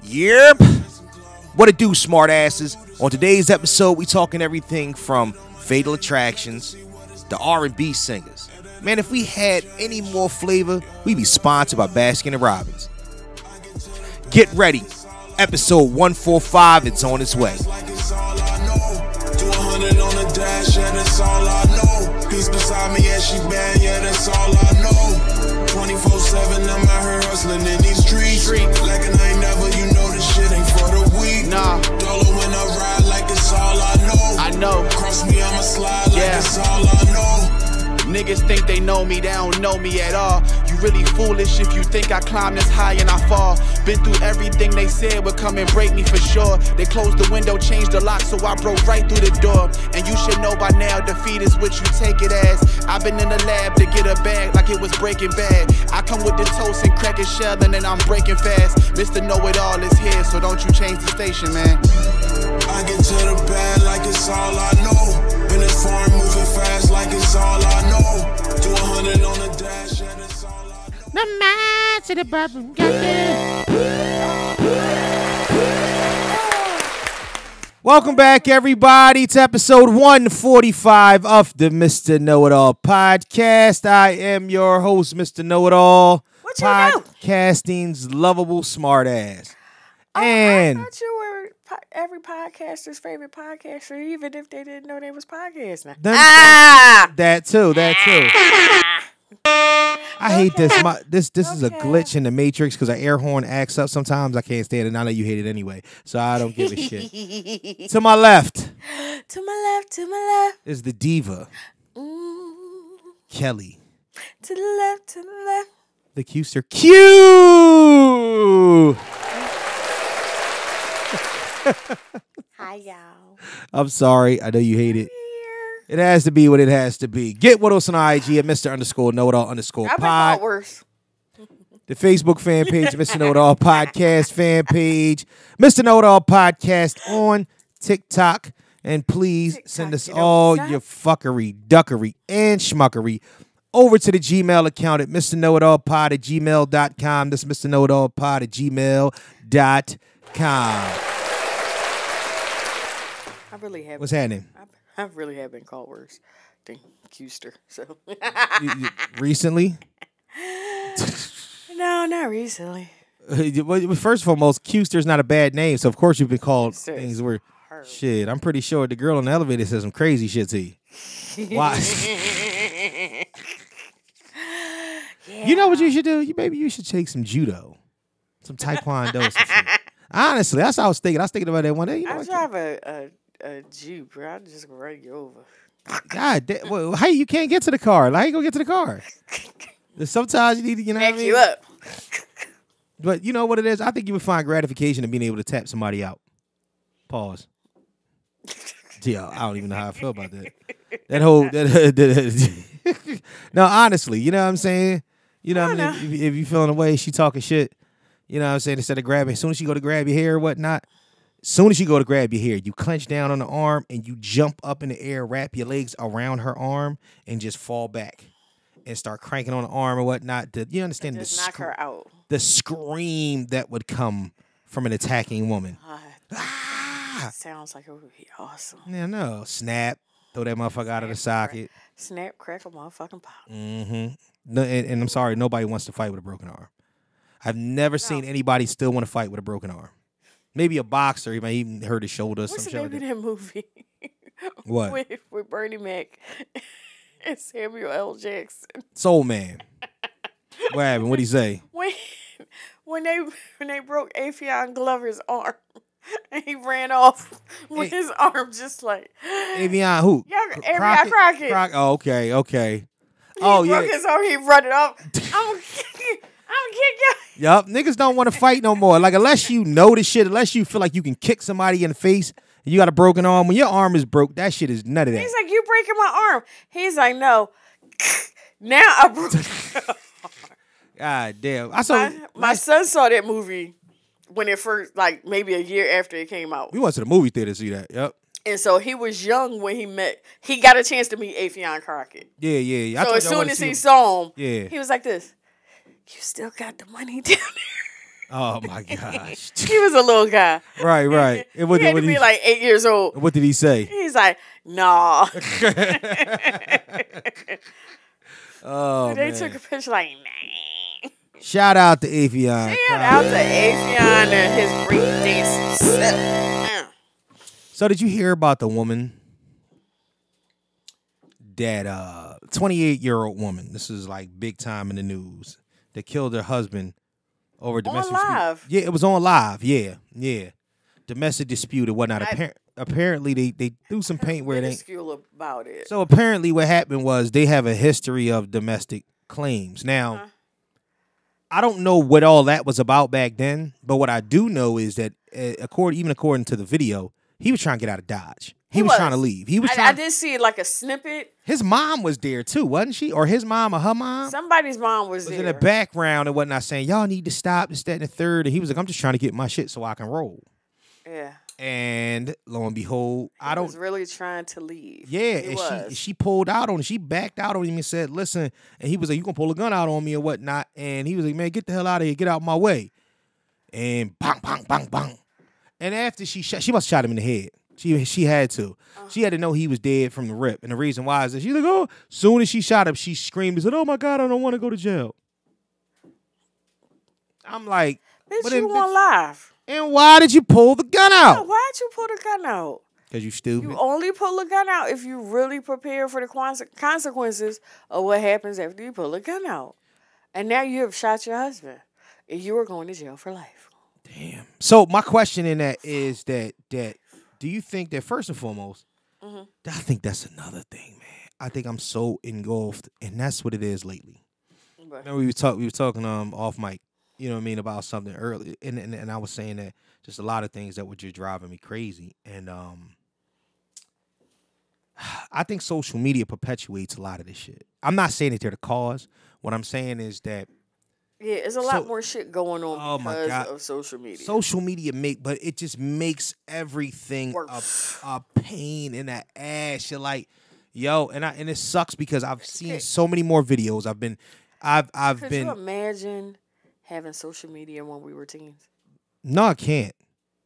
Yep. What it do, smart asses? On today's episode, we talking everything from Fatal Attractions to R&B singers. Man, if we had any more flavor, we'd be sponsored by Baskin & Robbins. Get ready. Episode 145, it's on its way. Peace beside me as she bad, yeah, that's all I know. 24/7, I'm out here hustling in these streets. Like an I ain't never, you know this shit ain't for the weak. Nah. Dolo when I ride like it's all I know. I know. Cross me, I'ma slide like it's all I know. Niggas think they know me, they don't know me at all. You really foolish if you think I climb this high and I fall. Been through everything they said would come and break me for sure. They closed the window, changed the lock, so I broke right through the door. And you should know by now, defeat is what you take it as. I've been in the lab to get a bag like it was Breaking Bad. I come with the toast and crack a shell and then I'm breaking fast. Mr. Know-It-All is here, so don't you change the station, man. I get to the bag like it's all I know. Been as far moving fast like it's all I know. Do 100 on the dash, yeah, that's all I know. The man to the bottom, got Welcome back, everybody, to episode 145 of the Mr. Know-It-All podcast. I am your host, Mr. Know-It-All, podcasting's lovable smartass. And I thought you were every podcaster's favorite podcaster, even if they didn't know they was podcasting. That too. I hate this. This is a glitch in the Matrix because an air horn acts up sometimes. I can't stand it. I know you hate it anyway, so I don't give a shit. To my left is the diva, Kelly. To the left. The Qster Q. Hi, y'all. I'm sorry. I know you hate it. It has to be what it has to be. Get with us on IG at Mr. _Know-It-All_pod. I've been called worse. The Facebook fan page, Mr. Know-It-All Podcast fan page, Mr. Know-It-All Podcast on TikTok. And please send us all your fuckery, duckery, and schmuckery over to the Gmail account at mrknowitallpod@gmail.com. That's mrknowitallpod@gmail.com. I really have. What's happening? I really have been called worse than Qster. So recently? No, not recently. First and foremost, Qster's not a bad name, so of course you've been called things where shit. I'm pretty sure the girl on the elevator said some crazy shit to you. Why? Yeah. You know what you should do? Maybe you should take some judo, some taekwondo, some shit. Honestly, that's what I was thinking. I was thinking about that one day. You know, I drive a Jeep, bro. I just run you over. God damn. Well, how you can't get to the car? Like, how you gonna get to the car? Sometimes you need to, you know what I mean? You up. But you know what it is? I think you would find gratification in being able to tap somebody out. Pause. Yeah, I don't even know how I feel about that. No, honestly, you know what I'm saying? You know what I mean? If you feeling away, she talking shit, you know what I'm saying? Instead of grabbing, as soon as she go to grab your hair or whatnot, you clench down on the arm and you jump up in the air, wrap your legs around her arm, and just fall back and start cranking on the arm or whatnot. You understand? Just knock her out. The scream that would come from an attacking woman. Sounds like it would be awesome. Yeah, no. Snap. Throw that motherfucker out of the socket. Snap, crackle, motherfucking pop. Mm-hmm. No, and I'm sorry, nobody wants to fight with a broken arm. I've never seen anybody still want to fight with a broken arm. Maybe a boxer, he might even hurt his shoulder or some shit. What's the name of that movie? What? With Bernie Mac and Samuel L. Jackson. Soul Man. What happened? What'd he say? When they broke Afion Glover's arm. And he ran off with his arm just like... Avion who? Avion Crockett. Oh, okay. He broke his arm, he run it off. I'm gonna kick you. Yup, niggas don't want to fight no more. Like, unless you know the shit, unless you feel like you can kick somebody in the face, and you got a broken arm, when your arm is broke, that shit is none of that. He's like, you breaking my arm. He's like, no. Now I broke your arm. God damn. My son saw that movie when it first, like maybe a year after it came out. We went to the movie theater to see that. Yep. And so he was young when he got a chance to meet Afion Crockett. Yeah. So as soon as he saw him, he was like this, you still got the money down there. Oh my gosh. He was a little guy. Right. He had to be like 8 years old. What did he say? He's like, nah. Oh, They man. took a picture like, nah. Shout out to Afion. Shout out to Afion and his birthday success. So did you hear about the woman that 28-year-old woman, this is like big time in the news, that killed her husband over domestic On live? dispute. Yeah, it was on live. Yeah. Domestic dispute and whatnot. Apparently they threw some paint where they minuscule about it. So apparently what happened was they have a history of domestic claims. Now, I don't know what all that was about back then, but what I do know is that according to the video, he was trying to get out of Dodge. He was trying to leave. I did see like a snippet. His mom was there too, wasn't she? Or his mom or her mom? Somebody's mom was there. In the background and whatnot saying, y'all need to stop, this, that, and the third. And he was like, I'm just trying to get my shit so I can roll. Yeah. And lo and behold, He was really trying to leave. Yeah, and she pulled out on him. She backed out on him and said, listen. And he was like, you gonna pull a gun out on me or whatnot. And he was like, man, get the hell out of here. Get out of my way. And bang, bang, bang, bang. And after she must have shot him in the head. She had to. She had to know he was dead from the rip. And the reason why is that she's like, oh, soon as she shot him, she screamed and said, oh my God, I don't want to go to jail. I'm like, bitch, you want live. And why did you pull the gun out? Why'd you pull the gun out? Because you stupid. You only pull the gun out if you really prepare for the consequences of what happens after you pull the gun out. And now you have shot your husband. And you are going to jail for life. Damn. So my question in that is that do you think that first and foremost, I think that's another thing, man. I think I'm so engulfed, and that's what it is lately. Okay. Remember we were talking off mic, you know what I mean, about something earlier, and I was saying that just a lot of things that were just driving me crazy, and I think social media perpetuates a lot of this shit. I'm not saying that they're the cause. What I'm saying is that there's a lot more shit going on because of social media. Social media but it just makes everything a pain in the ass. You're like, yo, and it sucks because I've seen so many more videos. Could you imagine having social media when we were teens? No, I can't.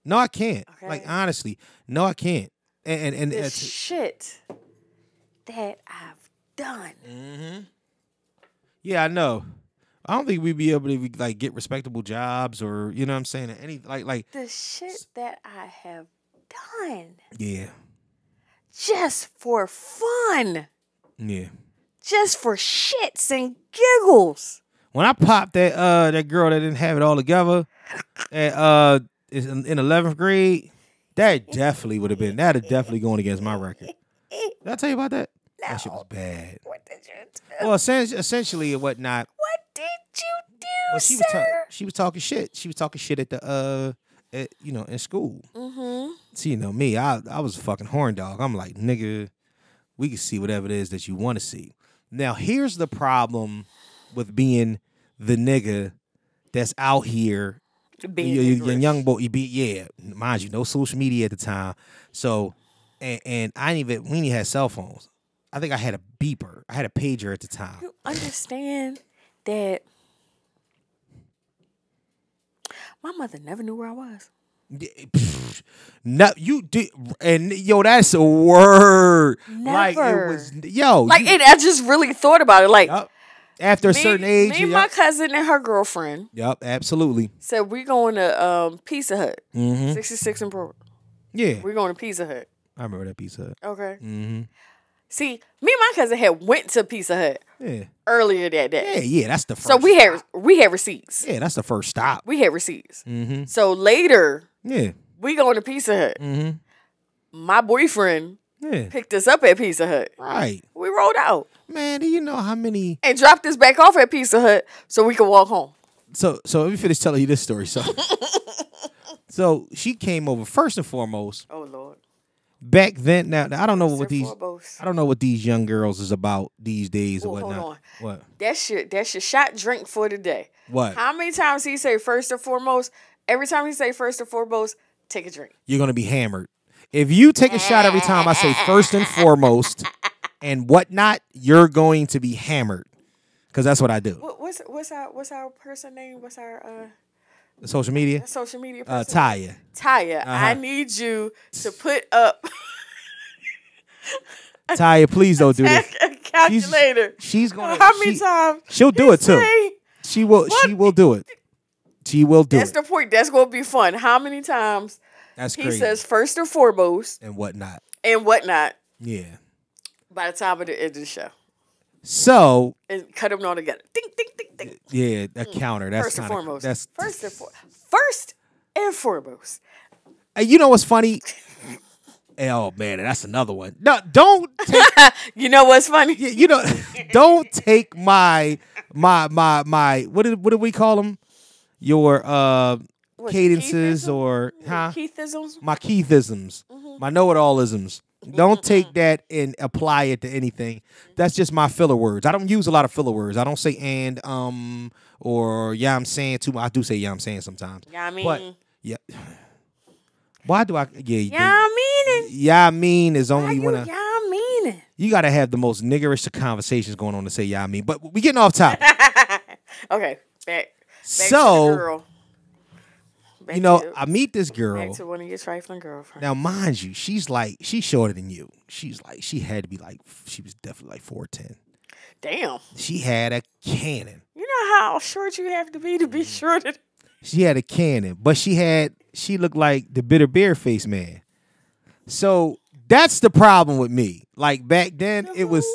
Okay. Like honestly, no, I can't. And the shit that I've done. Mm-hmm. Yeah, I know. I don't think we'd be able to like get respectable jobs or you know what I'm saying any like the shit that I have done. Yeah. Just for fun. Yeah. Just for shits and giggles. When I popped that girl that didn't have it all together at in 11th grade, that'd definitely gone against my record. Did I tell you about that? No. That shit was bad. What did you do? Well, essentially and whatnot. What did you do, sir? She was talking shit. She was talking shit at the in school. Mm-hmm. See, you know me, I was a fucking horn dog. I'm like, nigga, we can see whatever it is that you want to see. Now, here's the problem with being the nigga that's out here. You're young boy. Mind you, no social media at the time. So, and we didn't even have cell phones. I think I had a beeper. I had a pager at the time. You understand that my mother never knew where I was. No, you did, and yo, that's a word. Never. Like it was, yo. I just really thought about it. Like after a certain age, me and my cousin and her girlfriend. Yep, absolutely. Said we going to Pizza Hut, 66 and Pro. Yeah, we're going to Pizza Hut. I remember that Pizza Hut. Okay. Mm-hmm. See, me and my cousin had went to Pizza Hut earlier that day. Yeah, that's the first. So we had receipts. Yeah, that's the first stop. We had receipts. Mm-hmm. So later, we going to Pizza Hut. Mm-hmm. My boyfriend picked us up at Pizza Hut. Right. We rolled out. Man, do you know how many? And dropped us back off at Pizza Hut so we could walk home. So let me finish telling you this story. So she came over first and foremost. Oh Lord. Back then, now I don't know what these young girls is about these days or whatnot. Hold on. What? That's your shot drink for the day. What? How many times he say first and foremost? Every time he say first and foremost, take a drink. You're gonna be hammered. If you take a shot every time I say first and foremost and whatnot, you're going to be hammered. Because that's what I do. What's our person name? What's our social media. Social media person. Taya. Taya, I need you to put up Taya, please don't do this. a calculator. She's gonna. How many times? She'll do it too. She will. She will do it. She will do it. That's the point. That's gonna be fun. How many times? That's he crazy. says first and foremost and whatnot. Yeah. By the time of the end of the show. So. And cut them all together. Ding, ding, ding, ding. Yeah, a counter. That's first and foremost. That's first and foremost. You know what's funny? Oh man, that's another one. No, don't take. You know what's funny? You know, don't take my. What did we call them? Your cadences or Keithisms? My Keithisms, my know-it-allisms. Don't take that and apply it to anything. That's just my filler words. I don't use a lot of filler words. I don't say and or yeah I'm saying too much. I do say yeah I'm saying sometimes. Yeah, I mean. But yeah. Why do I? Yeah, I mean it. Yeah, I mean is only when yeah, I mean it. You gotta have the most niggerish conversations going on to say yeah I mean. But we getting off topic. Okay, back so, to the girl. I meet this girl. Back to one of your trifling girlfriends. Now, mind you, she's shorter than you. She had to be she was definitely like 4'10". Damn. She had a cannon. You know how short you have to be shorter. She had a cannon, but she looked like the bitter beer face man. So that's the problem with me. Like back then, it was,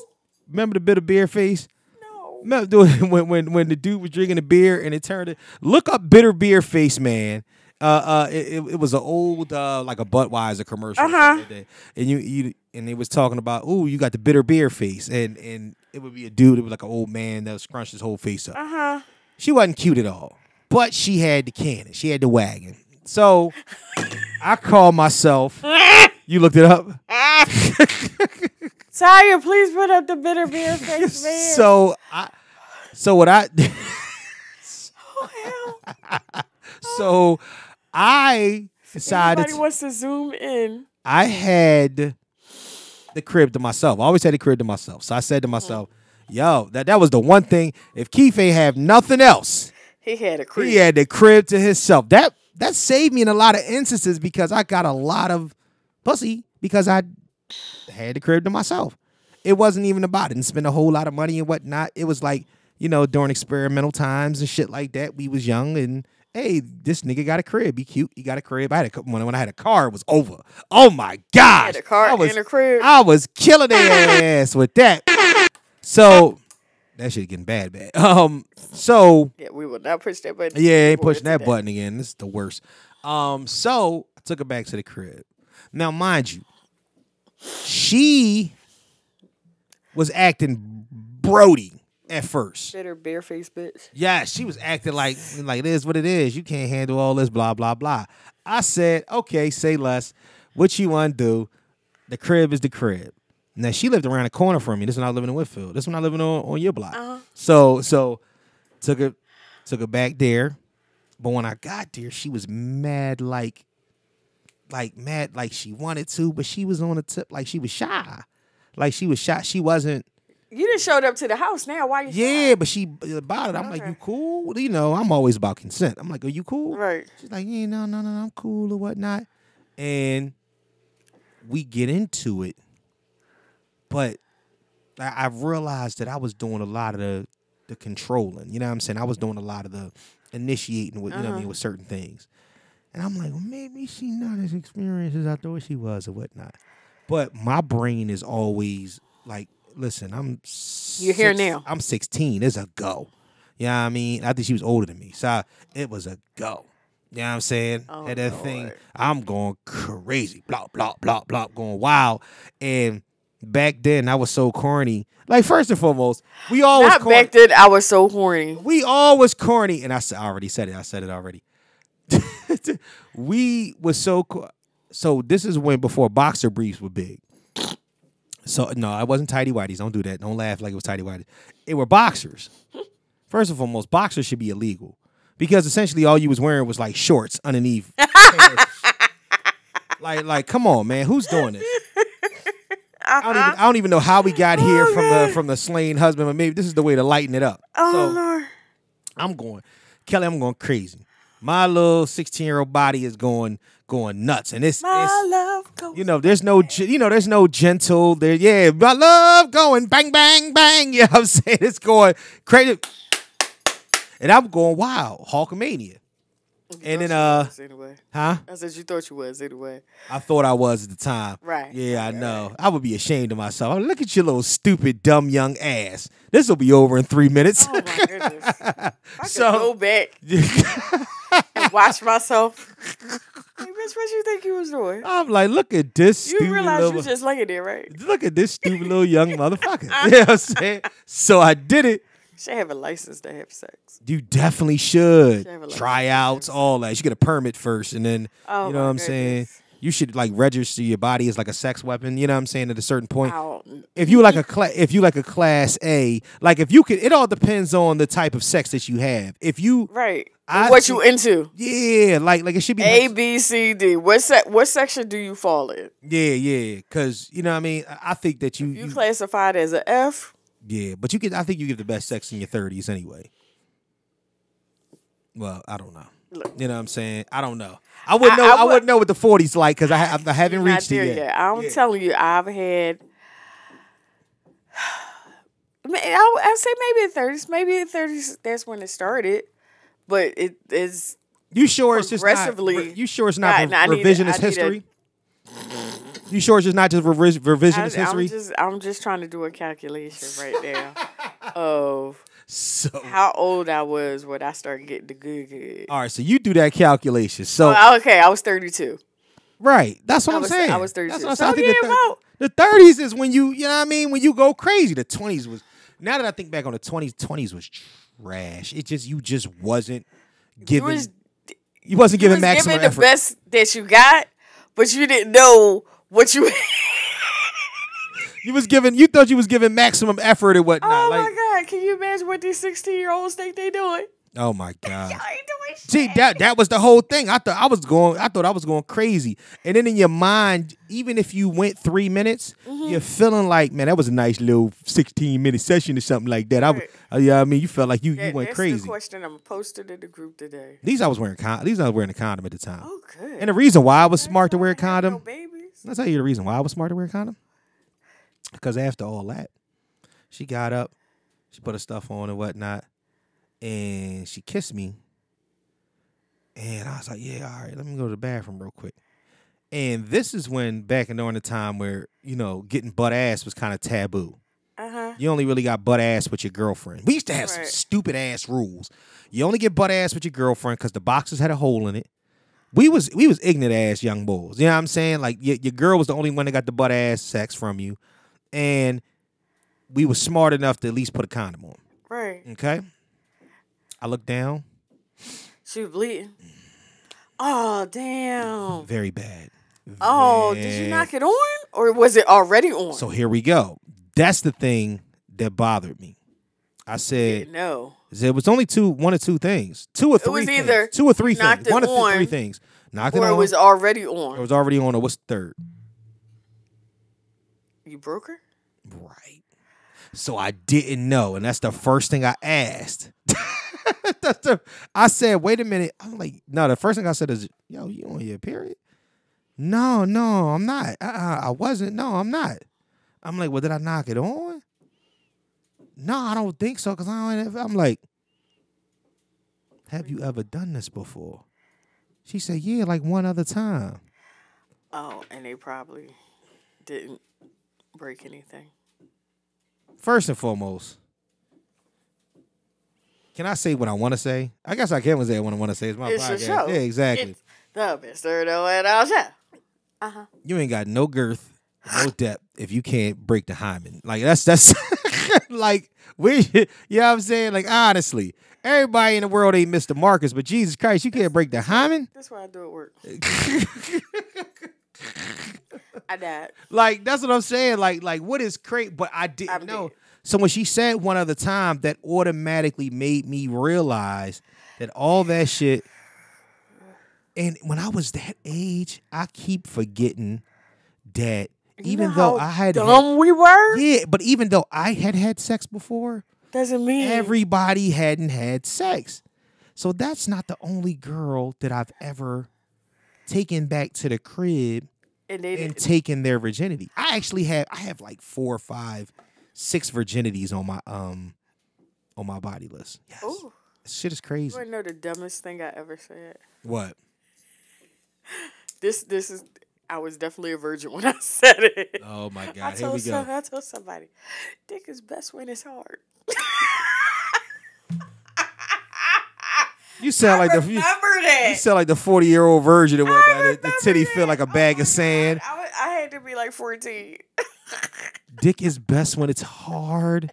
remember the bitter beer face? No. Remember when the dude was drinking the beer and it turned it. Look up bitter beer face man. It was an old like a Budweiser commercial. And and they was talking about, ooh, you got the bitter beer face, and it would be a dude. It was like an old man that scrunched his whole face up. She wasn't cute at all, but she had the cannon. She had the wagon. So I called myself. You looked it up. Taya, please put up the bitter beer face man. So what I. Oh hell. So I decided. Everybody wants to zoom in. I had the crib to myself. I always had the crib to myself. So I said to myself, yo, that was the one thing. If Keith ain't have nothing else, he had a crib. He had the crib to himself. That saved me in a lot of instances because I got a lot of pussy because I had the crib to myself. It wasn't even about it. Didn't spend a whole lot of money and whatnot. It was like, during experimental times and shit like that. We was young and, hey, this nigga got a crib. He cute. He got a crib. When I had a car, it was over. Oh, my gosh. Had a car and a crib. I was killing their ass with that. So, that shit getting bad. So. Yeah, we will not push that button. Yeah, ain't pushing that button again. This is the worst. So, I took her back to the crib. Now, mind you, she was acting Brody at first. Bitter barefaced bitch. Yeah, she was acting like it is what it is. You can't handle all this, blah, blah, blah. I said, okay, say less. What you want to do, the crib is the crib. Now, she lived around the corner from me. This is when I was living in Whitfield. This is when I was living on your block. So took her back there. But when I got there, she was mad like she wanted to, but she was on the tip like she was shy. Like she was shy. She wasn't. You just showed up to the house now. Why you shy? But she about it. I'm like, you cool? I'm always about consent. I'm like, are you cool? Right. She's like, yeah, no, I'm cool or whatnot. And we get into it. But I've realized that I was doing a lot of the controlling. You know what I'm saying? I was doing a lot of the initiating with, with certain things. And I'm like, well, maybe she's not as experienced as I thought she was or whatnot. But my brain is always like, listen, You're here now. I'm 16. It's a go. You know what I mean? I think she was older than me. So it was a go. You know what I'm saying? Oh, and that thing, I'm going crazy. Blah, blah, blah, blah, going wild. And back then, I was so corny. Like, first and foremost, we always corny. Back then, I was so horny. We always corny. And I already said it. I said it already. We was so this is before boxer briefs were big. So no, it wasn't tidy whities. Don't do that. Don't laugh like it was tidy whities. It were boxers. First and foremost, boxers should be illegal because essentially all you was wearing was like shorts underneath. like come on, man, who's doing this? I don't even know how we got here from the slain husband, but maybe this is the way to lighten it up. Oh Lord, I'm going crazy. My little 16-year-old body is going nuts, and it's love goes. you know, there's no gentle there. Yeah, my love going bang bang bang. You know what I'm saying? It's going crazy, and I'm going wild, Hulkamania. And then Anyway. huh? I said you thought you was anyway. I thought I was at the time. Right. Yeah, I Right, know. right. I would be ashamed of myself. Look at your little stupid, dumb, young ass. This will be over in 3 minutes. Oh my goodness. I could So- go back and watch myself. Hey, bitch, what you think you was doing? I'm like, look at this You stupid realize little... you just laying there, right? Look at this stupid little young motherfucker. You know what I'm saying? So I did it. Should have a license to have sex. You definitely should. Should have a Tryouts, all that. You get a permit first, and then, Oh, you know my what I'm saying? goodness. You should, like, register your body as, like, a sex weapon. You know what I'm saying? At a certain point. Wow. If you like a class A, like if you could, it all depends on the type of sex that you have. If you, Right. I What think- you into? yeah, like it should be A, B, C, D. What section do you fall in? yeah, because you know what I mean. I think that you, You classified as an F? yeah, but you get. I think you get the best sex in your 30s anyway. Well, I don't know. Look. You know what I'm saying? I don't know. I wouldn't know. I I would- wouldn't know what the 40s like because I haven't Not reached there it yet. I'm Yeah. telling you, I've had. I say maybe in 30s. Maybe in 30s, that's when it started. But it is. You sure it's just not? Progressively You sure it's not I need revisionist I need history? You sure it's just not just revisionist I'm history? I'm just trying to do a calculation right now of So how old I was when I started getting the good. all right, so you do that calculation. So Okay, I was 32. right, that's what I I'm was- saying. I was 32. That's what I'm So, saying. I think yeah, about- the 30s is when you know what I mean, when you go crazy. The 20s was. Now that I think back on the 20s was trash. It just you just wasn't giving. You wasn't You giving was maximum giving the effort. best that you got, but you didn't know what you. You was giving. You thought you was giving maximum effort and whatnot. Oh like, my God! Can you imagine what these 16-year-olds think they doing? oh my god. Y'all ain't doing shit. See that was the whole thing. I thought I was going crazy. And then in your mind, even if you went 3 minutes, Mm-hmm. you're feeling like, man, that was a nice little 16-minute session or something like that. Right. Yeah, I mean, you felt like you went That's crazy. the question I'm posted in the group today. These I was wearing a condom at the time. Oh, good. And the reason why I was smart to wear a I have no condom, babies. I'll tell you the reason why I was smart to wear a condom. Because after all that, she got up, she put her stuff on and whatnot, and she kissed me. And I was like, yeah, all right, let me go to the bathroom real quick. And this is when, back during the time where, you know, getting butt ass was kind of taboo. You only really got butt ass with your girlfriend. We used to have some Right. stupid ass rules. You only get butt ass with your girlfriend because the boxes had a hole in it. We was ignorant ass young boys. You know what I'm saying? Like your girl was the only one that got the butt ass sex from you. And we was smart enough to at least put a condom on. Right. Okay? I looked down. She was bleeding. Oh, damn. Very bad. Oh, did you knock it on? Or was it already on? So here we go. That's the thing that bothered me. I said, No. it was only one or two things. Two or three was things. either Two or three knocked things. it One or on, three things. Knocked it Or on. it was already It on. was already on. Or what's the third? You broke her? Right. So I didn't know. And that's the first thing I asked. I said, wait a minute. I'm like, no, the first thing I said is, yo, you on your period? No, I'm not. I wasn't. No, I'm not. I'm like, well, did I knock it on? No, I don't think so. Because I'm like, have you ever done this before? She said, yeah, like one other time. Oh, and they probably didn't break anything. First and foremost, can I say what I want to say? I guess I can say what I want to say. It's my It's your podcast. show. Yeah, exactly. It's the Mr. KnowItAll show. You ain't got no girth, no depth if you can't break the hymen. Like that's like we, you know what I'm saying? Like honestly, everybody in the world ain't Mr. Marcus, but Jesus Christ, you can't break the hymen. That's why I do it work. I died. Like that's what I'm saying. Like what is crazy? But I didn't know. dead. So when she said one other time, that automatically made me realize that all that shit. And when I was that age, I keep forgetting that even though I had dumb we were, yeah, but even though I had sex before, doesn't mean everybody hadn't had sex. So that's not the only girl that I've ever taken back to the crib and taken their virginity. I have like 4 or 5, 6 virginities on my body list. Yes. Ooh. This shit is crazy. You wanna know the dumbest thing I ever said? What? This is. I was definitely a virgin when I said it. Oh my God! Here we go. I told somebody, dick is best when it's hard. You sound like remember that. You sound like the 40-year-old virgin and whatnot. The titty feel like a bag of sand. I had to be like 14. Dick is best when it's hard.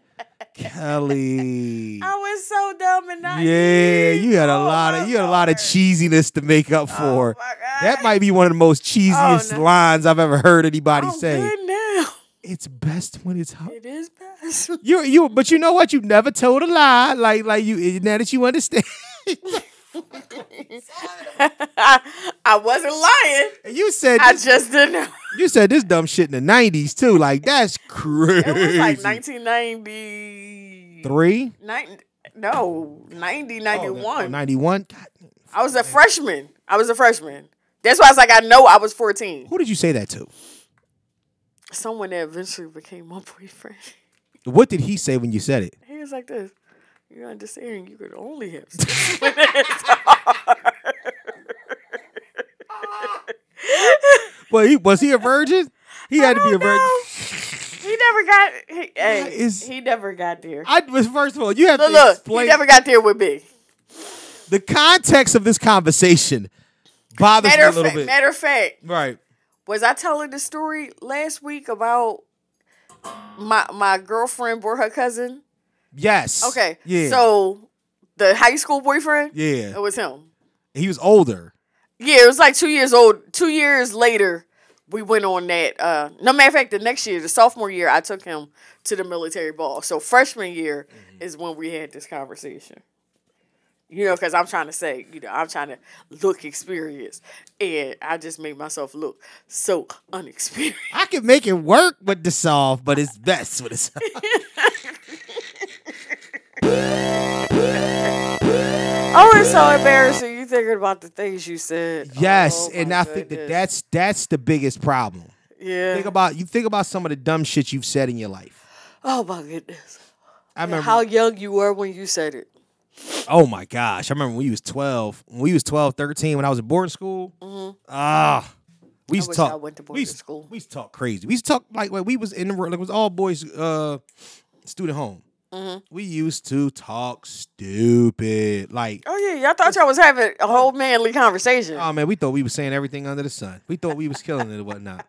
Kelly. I was so dumb and naive. Yeah, you had a lot of cheesiness to make up for. Oh my God. That might be one of the most cheesiest lines I've ever heard anybody say. Good now. It's best when it's hard. It is best. But you know what? You never told a lie. Like you now that you understand. I wasn't lying. And you said I just didn't know. You said this dumb shit in the 90s too. Like that's crazy. It was like 1993. 90, 91. 91? I was a freshman. That's why I was like, I know I was 14. Who did you say that to? Someone that eventually became my boyfriend. What did he say when you said it? He was like this. You understand? You could only have sex when it's hard. Well, was he a virgin? He had to be a virgin. He never got. He never got there. First of all, you have to look. explain. He never got there with me. The context of this conversation bothers me a little bit. Matter of fact, right? Was I telling the story last week about my girlfriend brought her cousin? Yes. Okay. Yeah. So the high school boyfriend. Yeah. It was him. He was older. Yeah, it was like 2 years old. 2 years later, we went on that. No matter of fact, the next year, the sophomore year, I took him to the military ball. So freshman year is when we had this conversation. You know, because I'm trying to say, I'm trying to look experienced. And I just made myself look so unexperienced. I can make it work with the soft, but it's best with the soft. Oh, it's so embarrassing. You thinking about the things you said. Yes, oh, and I think that's the biggest problem. Yeah. Think about some of the dumb shit you've said in your life. Oh my goodness. I remember how young you were when you said it. Oh my gosh. I remember when we was 12. When we was 12, 13, when I was in boarding school. We used to talk. I went to boarding school. We used to talk crazy. We used to talk like we was in the like it was all boys student home. We used to talk stupid. Like, oh yeah, y'all thought y'all was having a whole manly conversation. Oh man, we thought we was saying everything under the sun. We thought we was killing it and whatnot.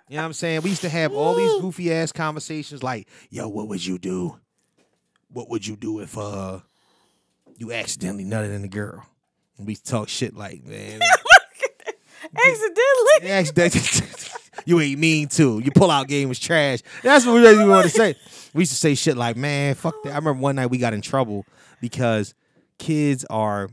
You know what I'm saying? We used to have all these goofy ass conversations like, yo, what would you do? What would you do if you accidentally nutted in a girl? And we talk shit like, man. Accidentally. You ain't mean to. Your pull-out game was trash. That's what we really want to say. We used to say shit like, man, fuck that. I remember one night we got in trouble because kids are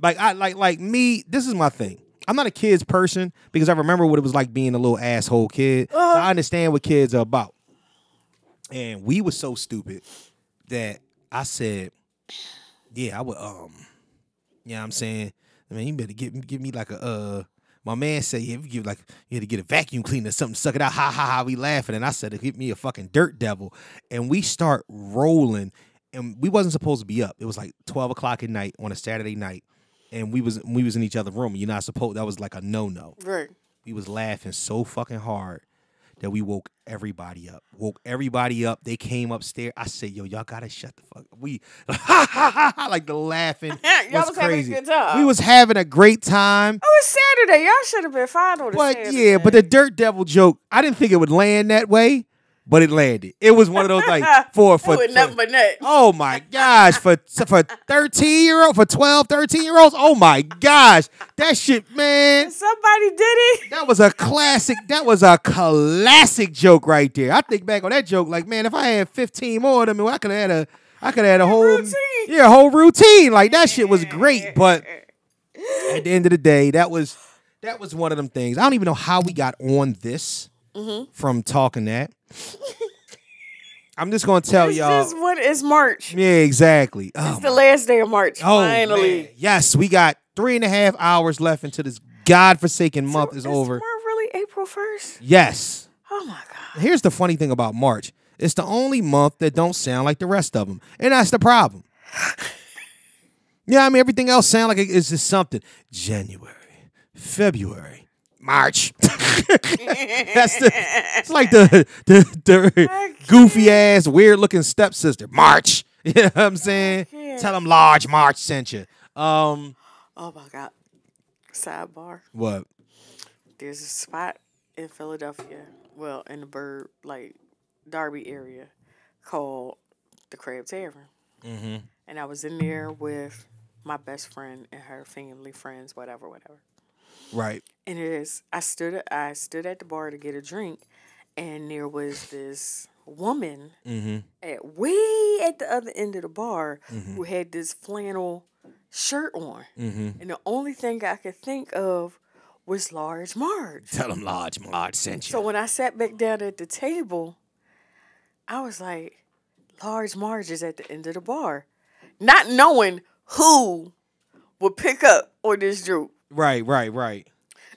like me. This is my thing. I'm not a kids person because I remember what it was like being a little asshole kid. So I understand what kids are about. And we were so stupid that I said, yeah, I would, you know what I'm saying? I mean, you better give me like a, my man said, yeah, you had to get a vacuum cleaner or something, suck it out, ha, ha, ha, we laughing. And I said, get me a fucking dirt devil. And we start rolling, and we wasn't supposed to be up. It was like 12 o'clock at night on a Saturday night, and we was in each other's room. You're not supposed, that was like a no-no. Right. We was laughing so fucking hard that we woke everybody up. They came upstairs. I said, yo, y'all gotta shut the fuck up. We, ha, ha, ha, ha, like the laughing y'all was crazy. having a good time. We was having a great time. Oh, it's Saturday. Y'all should have been fine on Saturday. But the dirt devil joke, I didn't think it would land that way, but it landed. It was one of those like for nothing but that. Oh my gosh, for 13-year-old, for 12, 13-year-olds. Oh my gosh. That shit, man. Somebody did it. That was a classic. That was a classic joke right there. I think back on that joke like, man, if I had 15 more of them, I could have had a whole routine. Yeah, a whole routine. Like that shit was great, but at the end of the day, that was one of them things. I don't even know how we got on this from talking that. I'm just gonna tell y'all. It's March. Yeah, exactly. It's the last day of March. Finally. Man. Yes, we got 3.5 hours left until this godforsaken month is over. Is tomorrow really April 1st? Yes. Oh my God. Here's the funny thing about March. It's the only month that don't sound like the rest of them. And that's the problem. Yeah, I mean, everything else sound like it's just something. January, February, March. It's like the goofy ass, weird looking stepsister. March. You know what I'm saying? Tell them Large March sent you. Oh my God. Sidebar. What? There's a spot in Philadelphia, well, in the Darby area, called the Crab Tavern. Mm-hmm. And I was in there with my best friend and her family, friends, whatever. Right. And I stood at the bar to get a drink, and there was this woman way at the other end of the bar who had this flannel shirt on. And the only thing I could think of was Large Marge. Tell them Large Marge sent you. So when I sat back down at the table, I was like, Large Marge is at the end of the bar. Not knowing who would pick up on this joke. Right.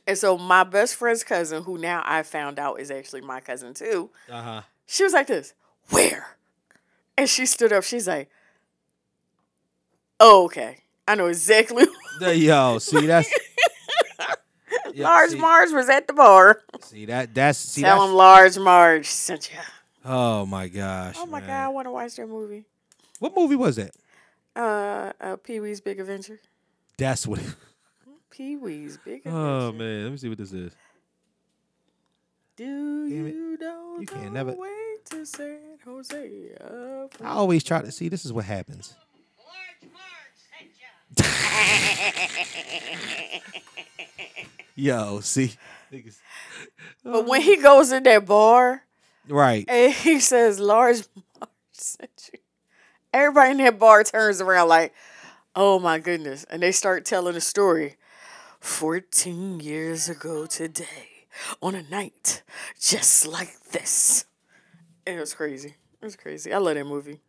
And so my best friend's cousin, who now I found out is actually my cousin too, she was like this, where? And she stood up. She's like, oh, okay. I know exactly. Yo, see, that's... Large Marge was at the bar. Tell him Large Marge sent you. Oh, my gosh. Oh, my God. I want to watch that movie. What movie was that? Pee-wee's Big Adventure. That's what... Pee-wee's Big Adventure. Oh, man. Let me see what this is. Do you know you can't the never... way to San Jose? I always try to see. This is what happens. Yo, see. But when he goes in that bar, right, and he says, Large Marge sent you, everybody in that bar turns around like, oh my goodness. And they start telling a story. 14 years ago today, on a night just like this. And it was crazy. It was crazy. I love that movie.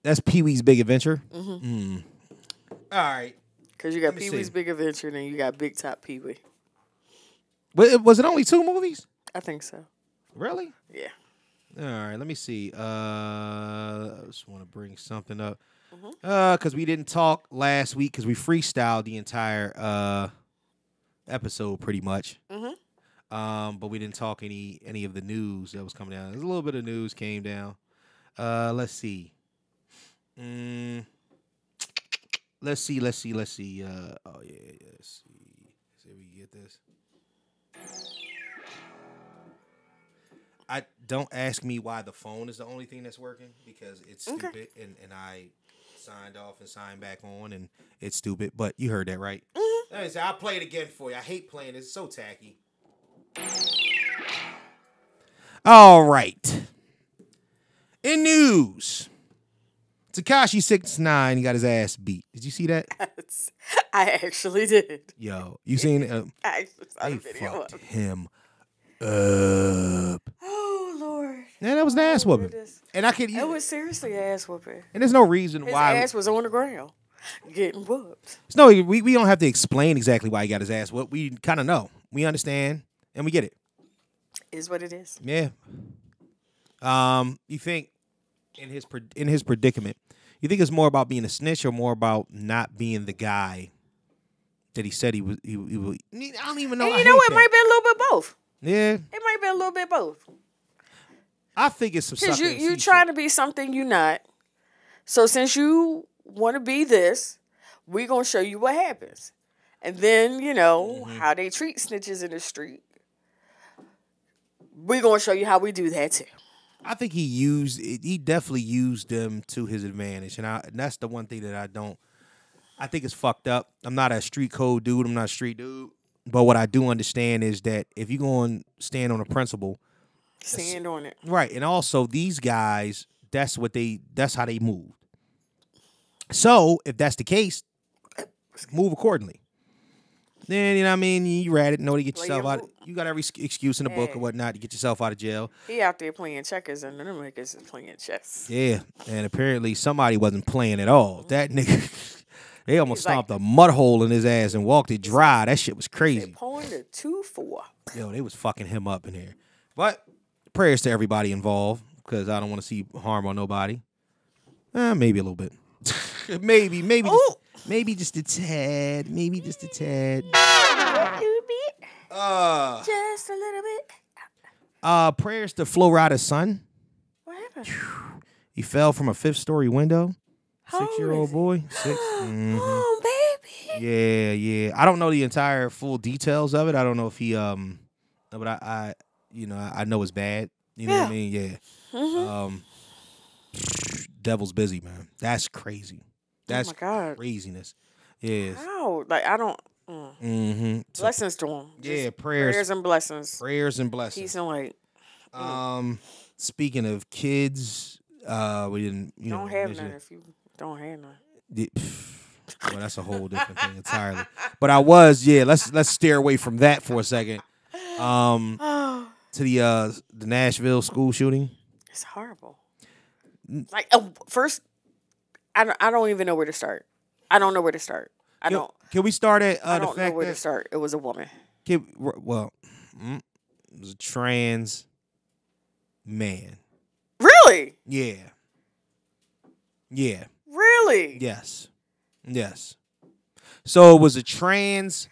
That's Pee-wee's Big Adventure? Mm. All right. Because you got Pee-wee's Big Adventure and then you got Big Top Pee-wee. Was it only 2 movies? I think so. Really? Yeah. All right, let me see. I just want to bring something up. Because we didn't talk last week because we freestyled the entire episode pretty much. But we didn't talk any of the news that was coming down. There's a little bit of news came down. Let's see. Let's see. Oh yeah. Let's see if we can get this. Don't ask me why the phone is the only thing that's working because it's stupid and I signed off and signed back on and it's stupid. But you heard that, right? I'll play it again for you. I hate playing it. It's so tacky. All right. In news, Tekashi 6ix9ine got his ass beat. Did you see that? I actually did. Yo, you seen it? I actually saw the they video. fucked him up. Oh Lord. Yeah, that was an ass whooping. And I could. It was seriously an ass whooping. And there's no reason His why. His ass was on the ground, getting whooped. No, we don't have to explain exactly why he got his ass whooped. We kind of know. We understand, and we get it. Is what it is. Yeah. You think in his predicament, you think it's more about being a snitch or more about not being the guy that he said he was? I don't even know. And you know, it might be a little bit both. Yeah. It might be a little bit both. I think it's some because you trying to be something you're not. So since you want to be this, we're gonna show you what happens, and then how they treat snitches in the street. We're gonna show you how we do that too. I think he definitely used them to his advantage, and that's the one thing that I think it's fucked up. I'm not a street code dude. I'm not a street dude. But what I do understand is that if you're going to stand on a principle, stand on it. Right. And also these guys, that's how they move. So if that's the case, move accordingly. Then, you know what I mean? You read it, know to get Play yourself your out. hoop. You got every excuse in the book or Yeah. whatnot to get yourself out of jail. He out there playing checkers, and the niggas is playing chess. Yeah. And apparently somebody wasn't playing at all. That nigga, they almost He's like- stomped a mud hole in his ass and walked it dry. That shit was They crazy. pulling the 2-4. Yo, they was fucking him up in here. But prayers to everybody involved because I don't want to see harm on nobody. Maybe a little bit. maybe just a tad. Maybe just a tad. Just a little bit. Prayers to Flo Rida's son. What happened? He fell from a 5th-story window. How old 6-year-old is boy. 6. Mhm. Oh, baby. Yeah. I don't know the entire full details of it. I don't know if he but I I know it's bad. You know what I mean? Yeah. Mm-hmm. Devil's busy, man. That's crazy. That's Oh my God. craziness. Yes. How? Like, I don't. Mm-hmm. So, Blessings to him. yeah, Just prayers. Prayers and blessings. Prayers and blessings. Peace and light. Speaking of kids, we didn't Don't have mention none it. if you don't have none. Well, that's a whole different thing entirely. But I was, let's steer away from that for a second. To the Nashville school shooting. It's horrible. Like, first, I don't even know where to start. I don't know where to start. Can we start at I the don't know fact where that to start. It was a woman. it was a trans man. Really? Yeah. Really? Yes. So it was a trans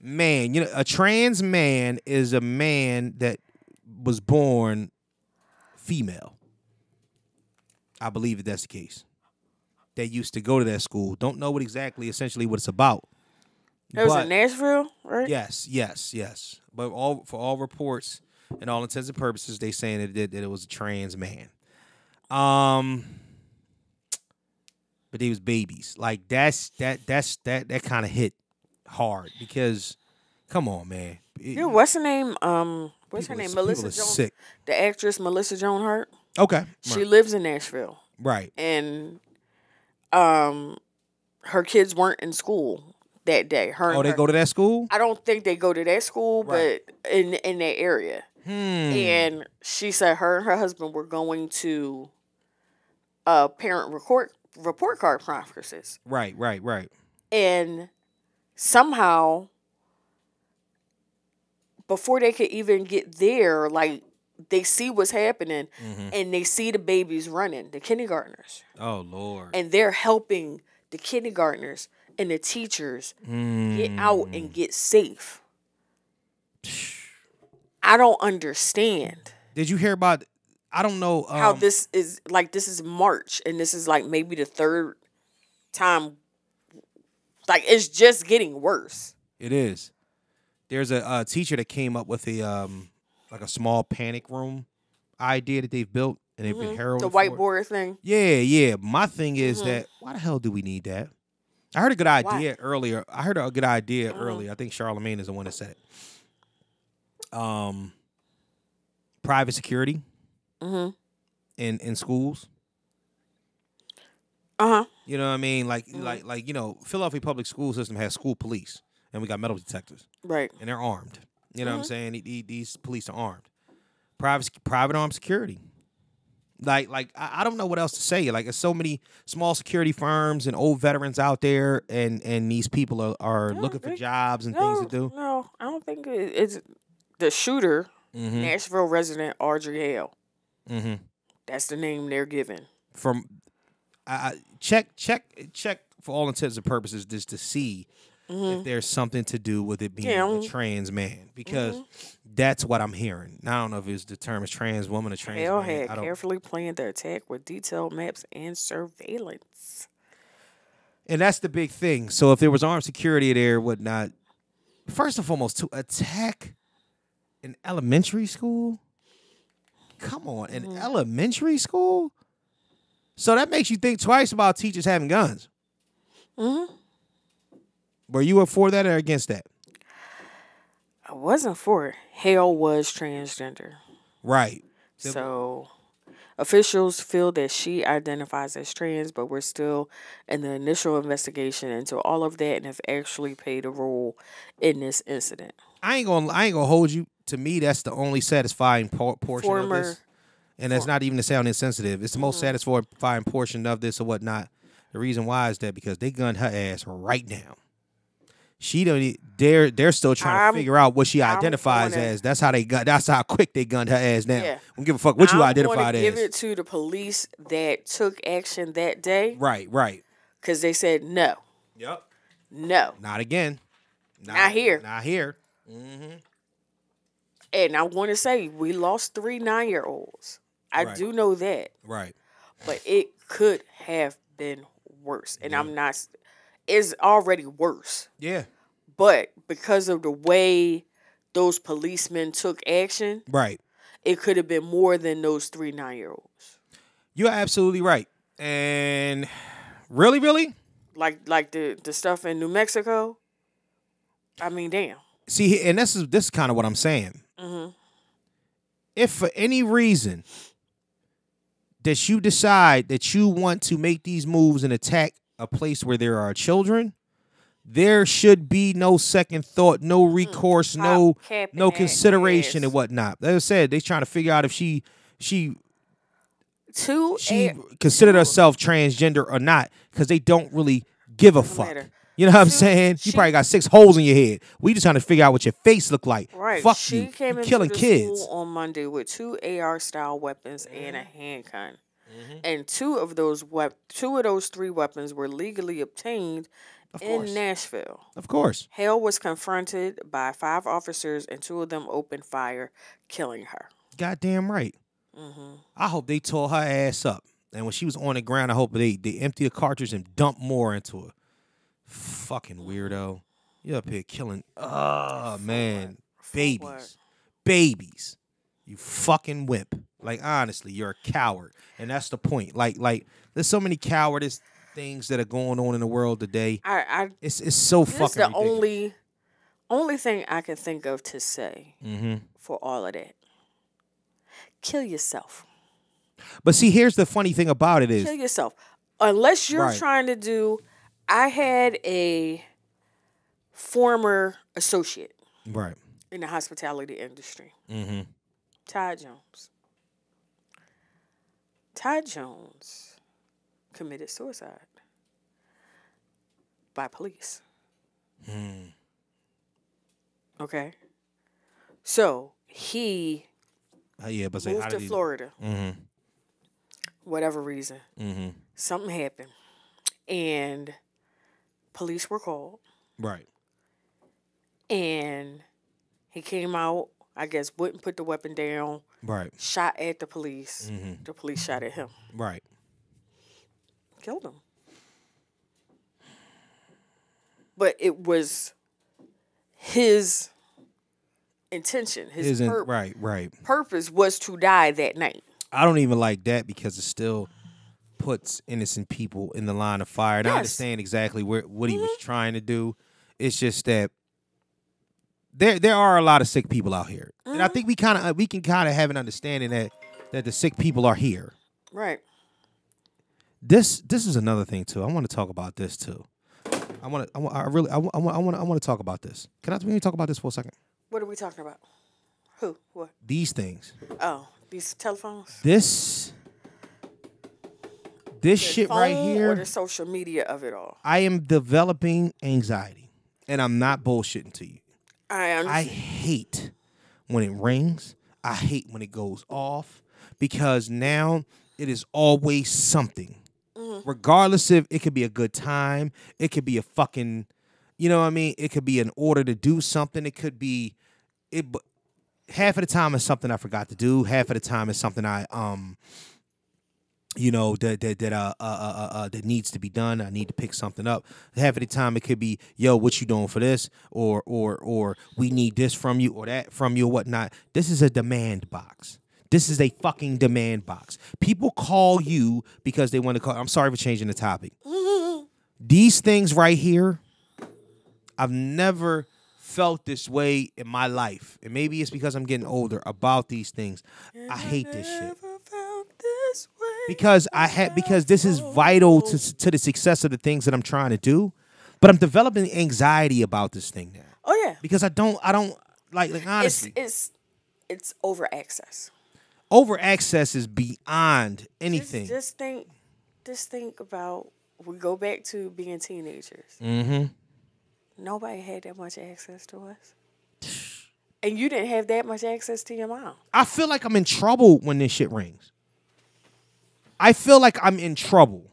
man. You know, a trans man is a man that was born female. I believe that that's the case. They used to go to that school. Don't know essentially what it's about. It was in Nashville, right? Yes. But for all reports and all intents and purposes, they saying that it was a trans man. But they was babies. Like that kind of hit hard because, come on, man. What's her name? What's her name? Melissa people are Joan. sick. The actress Melissa Joan Hart. Okay. She lives in Nashville, Right. and her kids weren't in school that day. They go to that school? I don't think they go to that school, Right. but in that area. And she said her and her husband were going to parent report card conferences. Right. And somehow, before they could even get there, like, they see what's happening and they see the babies running, the kindergartners. Oh, Lord. And they're helping the kindergartners and the teachers get out and get safe. I don't understand. Did you hear about, I don't know. How this is March and this is like maybe the third time. Like, it's just getting worse. It is. There's a teacher that came up with a like a small panic room idea that they've built and they've been heralding The for. whiteboard thing. Yeah. My thing is that why the hell do we need that? I heard a good idea earlier. I think Charlemagne is the one that said it. Private security in schools. You know what I mean? Like Philadelphia public school system has school police and we got metal detectors. Right. And they're armed. You know what I'm saying? These police are armed. Private armed security. Like I don't know what else to say. Like, there's so many small security firms and old veterans out there, and these people are looking for jobs and things to do. No, I don't think it's the shooter, Nashville resident Audrey Hale. That's the name they're given. From check for all intents and purposes just to see if there's something to do with it being a trans man, because that's what I'm hearing. Now, I don't know if it's the term is trans woman or trans Hale man. had carefully planned the attack with detailed maps and surveillance. And that's the big thing. So if there was armed security there, whatnot, first and foremost, to attack an elementary school? Come on, an elementary school? So that makes you think twice about teachers having guns. Were you up for that or against that? I wasn't for it. Hale was transgender. Right. So, Officials feel that she identifies as trans, but we're still in the initial investigation into all of that and have actually played a role in this incident. I ain't gonna hold you. To me, that's the only satisfying portion of this. And that's not even to sound insensitive. It's the most satisfying portion of this or whatnot. The reason why is that because they gunned her ass right now. She don't. They're still trying to figure out what she identifies as. That's how quick they gunned her ass now. Yeah. Don't give a fuck what you identified as. Give it to the police that took action that day. Right. Because they said no. Yep. No. Not again. Not here. Not here. Mm-hmm. And I want to say we lost 3 9-year-olds. I do know that. Right. But it could have been worse. And I'm not. It's already worse. Yeah. But because of the way those policemen took action, right, it could have been more than those 3 9-year-olds. You're absolutely right. And really? Like the stuff in New Mexico? I mean, damn. See, and this is kind of what I'm saying. Mm-hmm. If for any reason that you decide that you want to make these moves and attack a place where there are children, there should be no second thought, no recourse, no consideration and whatnot. Like I said, they trying to figure out if she considered herself transgender or not, because they don't really give a fuck. You know what I'm saying? You probably got 6 holes in your head. We just trying to figure out what your face look like. Right. Fuck she you. Came you into killing the kids school on Monday with 2 AR-style weapons and a handgun. And two of those 3 weapons were legally obtained in Nashville. Of course. Hale was confronted by 5 officers, and 2 of them opened fire, killing her. Goddamn right. Mm-hmm. I hope they tore her ass up. And when she was on the ground, I hope they empty a cartridge and dump more into her. Fucking weirdo. You up here killing. Oh, man. Babies. You fucking wimp. Like, honestly, you're a coward. And that's the point. Like, there's so many cowardice things that are going on in the world today. It's so fucking ridiculous. This is the only thing I can think of to say for all of that. Kill yourself. But see, here's the funny thing about it is. Kill yourself. Unless you're trying to do... I had a former associate in the hospitality industry. Mm-hmm. Todd Jones. Todd Jones committed suicide by police. Okay. So he moved to Florida. Mm-hmm. Whatever reason. Mm-hmm. Something happened. And police were called. Right. And he came out, I guess, wouldn't put the weapon down. Right. Shot at the police. Mm-hmm. The police shot at him. Right. Killed him. But it was his intention. His purpose was to die that night. I don't even like that because it still puts innocent people in the line of fire. And I understand exactly what he was trying to do. It's just that there are a lot of sick people out here, and I think we can kind of have an understanding that the sick people are here. Right. This is another thing too. I want to talk about this too. I want to talk about this. Can we talk about this for a second? What are we talking about? Who? What? These things. Oh, these telephones. This shit right here. Or the social media of it all. I am developing anxiety, and I'm not bullshitting to you. I hate when it rings. I hate when it goes off, because now it is always something. Mm-hmm. Regardless if it could be a good time, it could be a fucking, you know what I mean? It could be an order to do something. It could be but half of the time it's something I forgot to do. Half of the time it's something I that needs to be done. I need to pick something up. Half of the time it could be, yo, what you doing for this? Or we need this from you or that from you or whatnot. This is a demand box. This is a fucking demand box. People call you because they want to call. I'm sorry for changing the topic. These things right here, I've never felt this way in my life. And maybe it's because I'm getting older about these things. I hate this shit. because this is vital to the success of the things that I'm trying to do. But I'm developing anxiety about this thing now. Oh yeah. Because I don't like honestly. It's over access. Over access is beyond anything. Just think about, we go back to being teenagers. Mm-hmm. Nobody had that much access to us. And you didn't have that much access to your mom. I feel like I'm in trouble when this shit rings. I feel like I'm in trouble.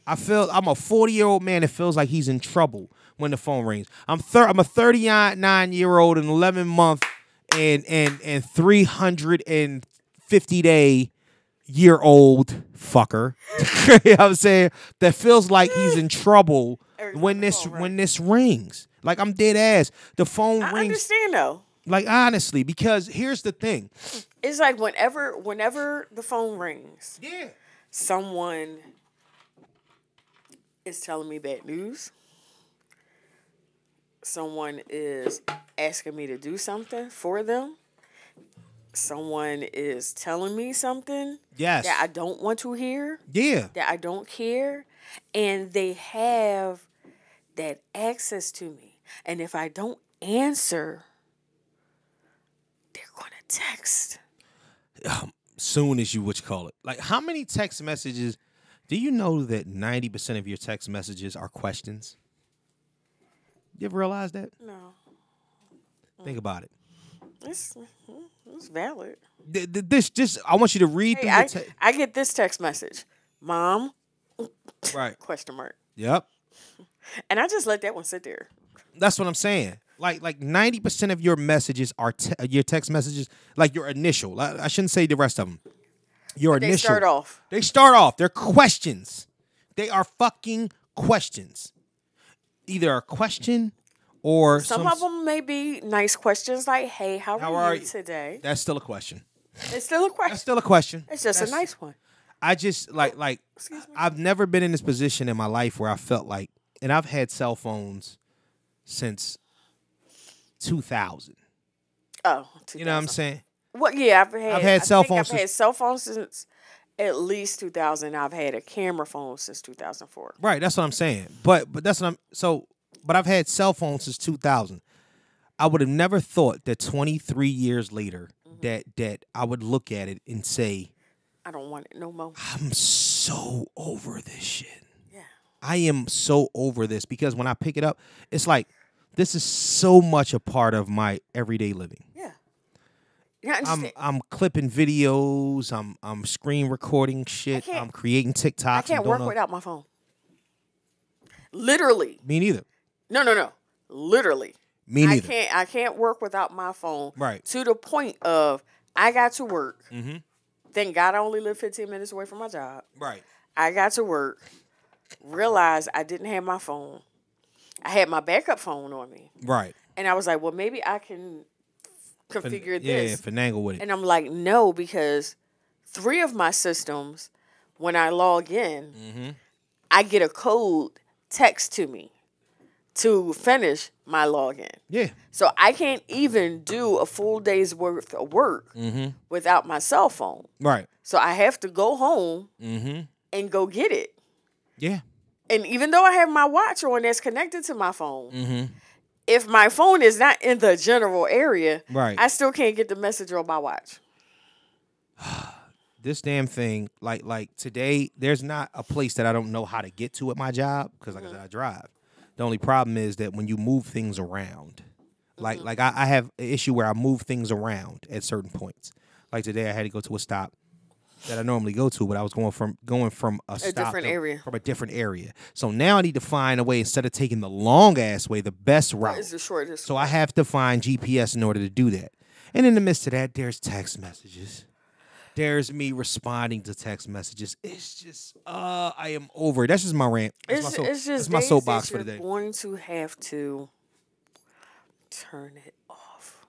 I'm a 40-year-old man that feels like he's in trouble when the phone rings. I'm a 39-year-old and 11-month and 350-day-year-old fucker. You know what I'm saying? That feels like he's in trouble when this rings. Like, I'm dead ass. The phone rings. I understand though. Like, honestly, because here's the thing. It's like whenever the phone rings, Yeah. someone is telling me bad news. Someone is asking me to do something for them. Someone is telling me something Yes. that I don't want to hear. Yeah. That I don't care. And they have that access to me. And if I don't answer, they're going to text. Soon as you call it. Like, how many text messages? Do you know that 90% of your text messages are questions? You ever realize that? No. Think about it. It's valid. I want you to read through the text. I get this text message. Mom? Right. Question mark. Yep. And I just let that one sit there. That's what I'm saying. Like 90% of your messages are your text messages, like your initial. I shouldn't say the rest of them. Your But initial. They start off. They're questions. They are fucking questions. Either a question or some of them may be nice questions like, "Hey, how are you today?" That's still a question. It's still a question. That's still a question. It's just a nice one. I just like I've never been in this position in my life where I felt like, and I've had cell phones since 2000. Oh, 2000. You know what I'm saying? Well, yeah, I've had cell phones. I've had cell phones since at least 2000. I've had a camera phone since 2004. Right, that's what I'm saying. But that's what but I've had cell phones since 2000. I would have never thought that 23 years later that I would look at it and say, I don't want it no more. I'm so over this shit. Yeah. I am so over this because when I pick it up, it's like this is so much a part of my everyday living. Yeah. I'm clipping videos. I'm screen recording shit. I'm creating TikToks. I can't work without my phone. Literally. Me neither. No. Literally. Me neither. I can't work without my phone. Right. To the point of I got to work. Mm-hmm. Thank God I only live 15 minutes away from my job. Right. I got to work. Realized I didn't have my phone. I had my backup phone on me. Right. And I was like, well, maybe I can configure this. Yeah, finagle with it. And I'm like, no, because 3 of my systems, when I log in, I get a code text to me to finish my login. Yeah. So I can't even do a full day's worth of work without my cell phone. Right. So I have to go home and go get it. Yeah. And even though I have my watch on that's connected to my phone, if my phone is not in the general area, right, I still can't get the message on my watch. This damn thing, like today, there's not a place that I don't know how to get to at my job because, like I said, I drive. The only problem is that when you move things around, like I have an issue where I move things around at certain points. Like today, I had to go to a stop that I normally go to, but I was going from a stop different area. From a different area. So now I need to find a way, instead of taking the long ass way, the best route. It's the shortest. So I have to find GPS in order to do that. And in the midst of that, there's text messages. There's me responding to text messages. It's just, I am over it. That's just my rant. That's my soapbox for the day. You're going to have to turn it off.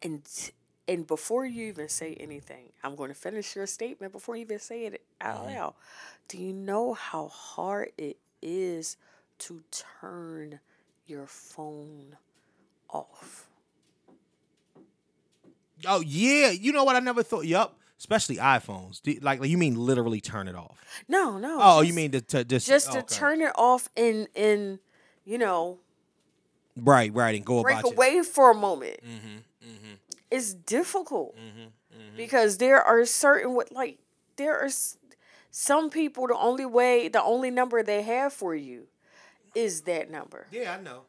And before you even say anything, I'm going to finish your statement before you even say it out loud. Do you know how hard it is to turn your phone off? Oh, yeah. You know what? I never thought. Yup. especially iPhones. Like you mean literally turn it off? No. Oh, you mean to just to turn it off and right, and go break about away for a moment. It's difficult because there are some people the only number they have for you is that number. Yeah, I know.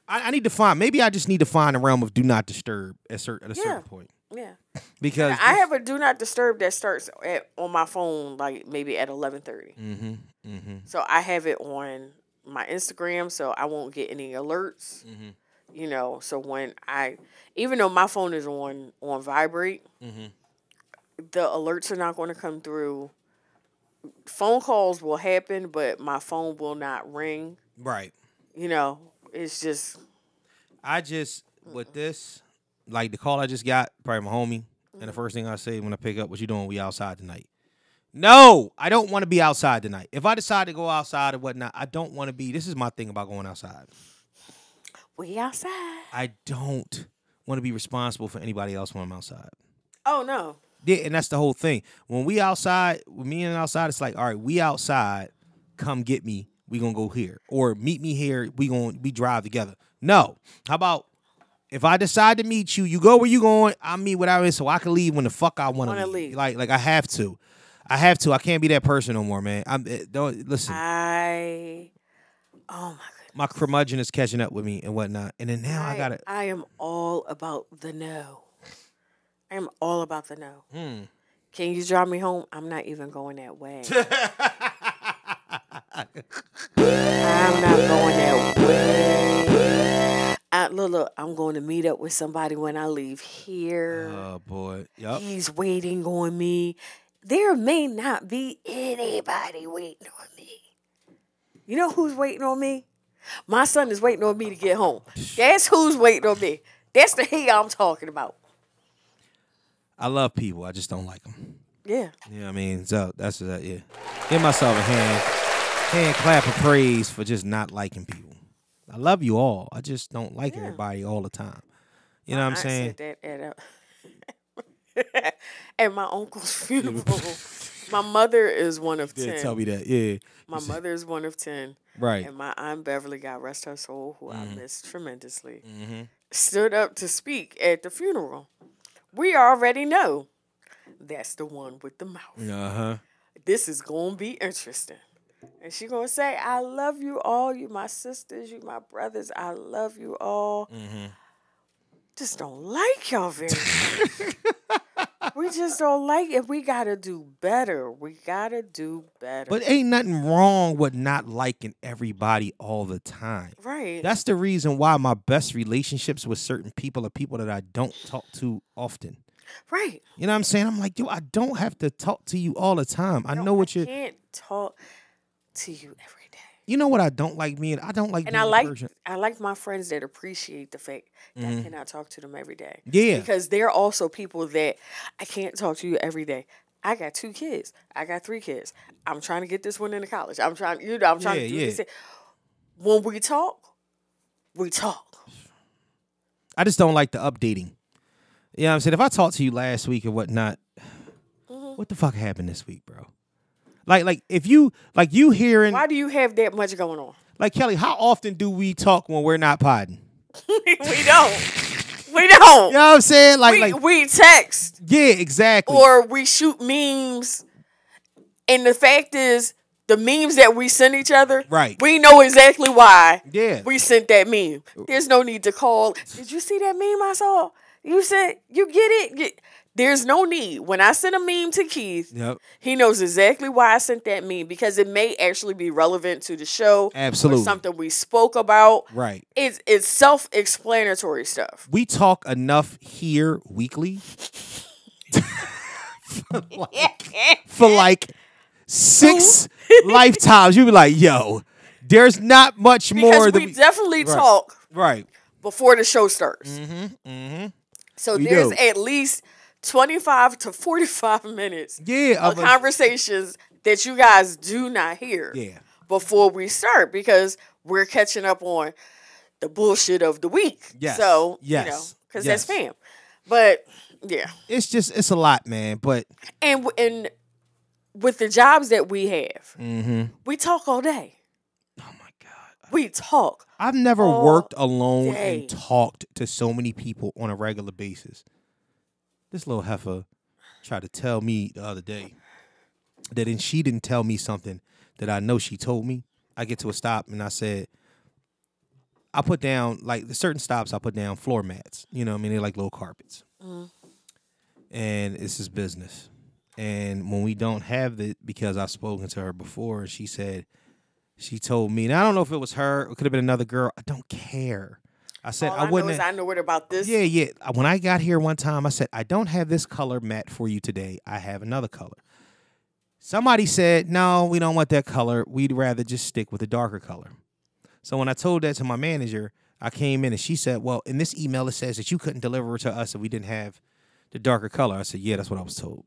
I need to find. Maybe I just need to find a realm of do not disturb at a certain point. Yeah. Because I have a do not disturb that starts on my phone like maybe at 11:30. So I have it on my Instagram so I won't get any alerts. So when even though my phone is on vibrate, the alerts are not going to come through. Phone calls will happen, but my phone will not ring. Right. It's just. With this, like the call I just got, probably my homie, and the first thing I say when I pick up, what you doing? We outside tonight. No, I don't want to be outside tonight. If I decide to go outside or whatnot, I don't want to be. This is my thing about going outside. We outside. I don't want to be responsible for anybody else when I'm outside. Oh, no. Yeah, and that's the whole thing. When we outside, with me and outside, it's like, all right, we outside, come get me. We gonna go here. Or meet me here, we drive together. No. How about if I decide to meet you, you go where you going, I meet whatever, so I can leave when the fuck I want to leave. Like I have to. I can't be that person no more, man. Listen. Oh my goodness. My curmudgeon is catching up with me and whatnot. And then now I gotta. I am all about the no. I am all about the no. Can you drive me home? I'm not even going that way. I'm not going that way. Look, I'm going to meet up with somebody when I leave here. Oh, boy. Yep. He's waiting on me. There may not be anybody waiting on me. You know who's waiting on me? My son is waiting on me to get home. That's who's waiting on me. That's the he I'm talking about. I love people. I just don't like them. Yeah. You know what I mean? So that's that. Yeah. Give myself a hand clap of praise for just not liking people. I love you all. I just don't like everybody all the time. You know what I'm saying? I said that at my uncle's funeral. My mother is one of 10. Tell me that. Yeah. My mother is one of 10. Right. And my Aunt Beverly, God rest her soul, who I miss tremendously, stood up to speak at the funeral. We already know that's the one with the mouth. Uh-huh. This is going to be interesting. And she going to say, I love you all. You my sisters. You my brothers. I love you all. Just don't like y'all very much. We just don't like it. We got to do better. But ain't nothing wrong with not liking everybody all the time. Right. That's the reason why my best relationships with certain people are people that I don't talk to often. Right. You know what I'm saying? I'm like, yo, I don't have to talk to you all the time. I know what you can't talk to you every day. You know what I don't like being? I don't like being a person. I like my friends that appreciate the fact that I cannot talk to them every day. Yeah. Because they're also people that I can't talk to you every day. I got 2 kids. I got 3 kids. I'm trying to get this one into college. I'm trying to do this. When we talk, we talk. I just don't like the updating. You know what I'm saying? If I talked to you last week or whatnot, what the fuck happened this week, bro? Like if you hearing. Why do you have that much going on? Like, Kelly, how often do we talk when we're not podding? We don't. We don't. You know what I'm saying? We text. Yeah, exactly. Or we shoot memes. And the fact is, the memes that we send each other, right? We know exactly why we sent that meme. There's no need to call. Did you see that meme I saw? You said, you get it? There's no need. When I send a meme to Keith, he knows exactly why I sent that meme because it may actually be relevant to the show. Absolutely. Or something we spoke about. Right. It's self-explanatory stuff. We talk enough here weekly for like 6 lifetimes. You be like, yo, there's not much more. Because we definitely talk before the show starts. So there's at least 25 to 45 minutes of conversations that you guys do not hear before we start because we're catching up on the bullshit of the week. Yes. So, because that's fam. But yeah, it's a lot, man. But and with the jobs that we have, we talk all day. oh my God, We talk. I've never worked alone day. and talked to so many people on a regular basis. This little heifer tried to tell me the other day that she didn't tell me something that I know she told me. I get to a stop and I said, I put down, like, the certain stops, I put down floor mats. You know what I mean? They're like little carpets. And this is business. And when we don't have it, because I've spoken to her before, and she told me, and I don't know if it was her, it could have been another girl. I don't care. I said, I wouldn't. I know what about this. Yeah. When I got here one time, I said, I don't have this color mat for you today. I have another color. Somebody said, no, we don't want that color. We'd rather just stick with the darker color. So when I told that to my manager, I came in and she said, well, in this email, it says that you couldn't deliver to us if we didn't have the darker color. I said, yeah, that's what I was told.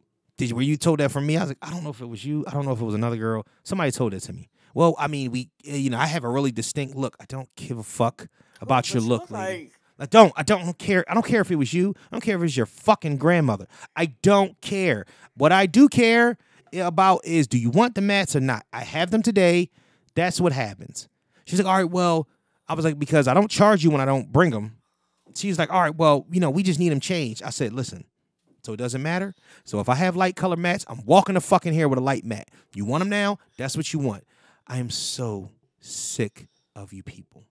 Were you told that from me? I was like, I don't know if it was you. I don't know if it was another girl. Somebody told that to me. Well, I mean, I have a really distinct look. I don't give a fuck about your look, lady. I don't care. I don't care if it was you. I don't care if it was your fucking grandmother. I don't care. What I do care about is, do you want the mats or not? I have them today. That's what happens. She's like, all right, well, I was like, because I don't charge you when I don't bring them. She's like, all right, well, we just need them changed. I said, listen, so it doesn't matter. So if I have light color mats, I'm walking the fucking here with a light mat. You want them now? That's what you want. I am so sick of you people.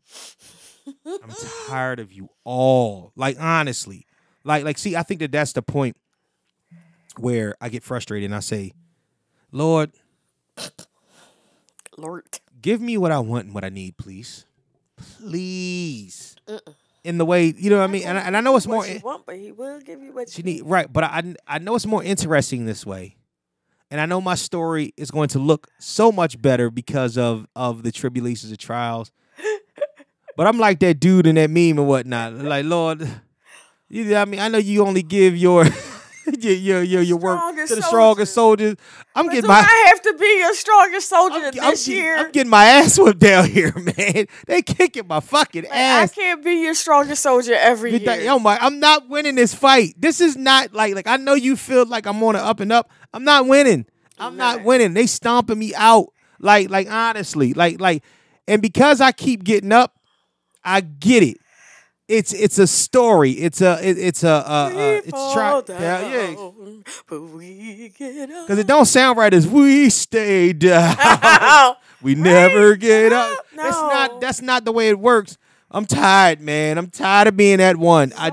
I'm tired of you all. Like, honestly. Like, see, I think that's the point where I get frustrated and I say, Lord, give me what I want and what I need, please. Please. In the way, you know what I mean? And I know it's more. You want, but he will give you what you need. Right, but I know it's more interesting this way. And I know my story is going to look so much better because of the tribulations and trials. But I'm like that dude in that meme and whatnot. Like, Lord, I mean, I know you only give your your work to the strongest soldiers. I have to be your strongest soldier this year? I'm getting my ass whipped down here, man. They kicking my fucking ass. I can't be your strongest soldier every year. I'm not winning this fight. This is not like I know you feel like I'm on an up and up. I'm not winning. I'm not winning. They stomping me out. Like honestly, like, and because I keep getting up, I get it. It's a story. It's try but we get up. Because it don't sound right as we stay down. We never get up. No. That's not the way it works. I'm tired, man. I'm tired of being that one. I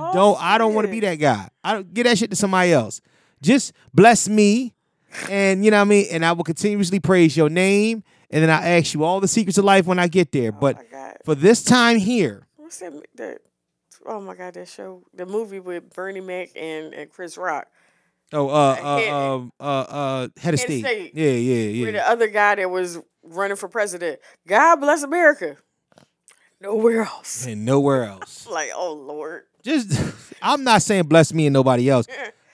don't want to be that guy. I don't get that shit to somebody else. Just bless me, and you know what I mean. And I will continuously praise your name, and then I ask you all the secrets of life when I get there. But for this time here, what's that? Oh my God, that show, the movie with Bernie Mac and Chris Rock. Oh, Head of State. Yeah. Where the other guy that was running for president. God bless America. Nowhere else. And nowhere else. Like, oh Lord. I'm not saying bless me and nobody else.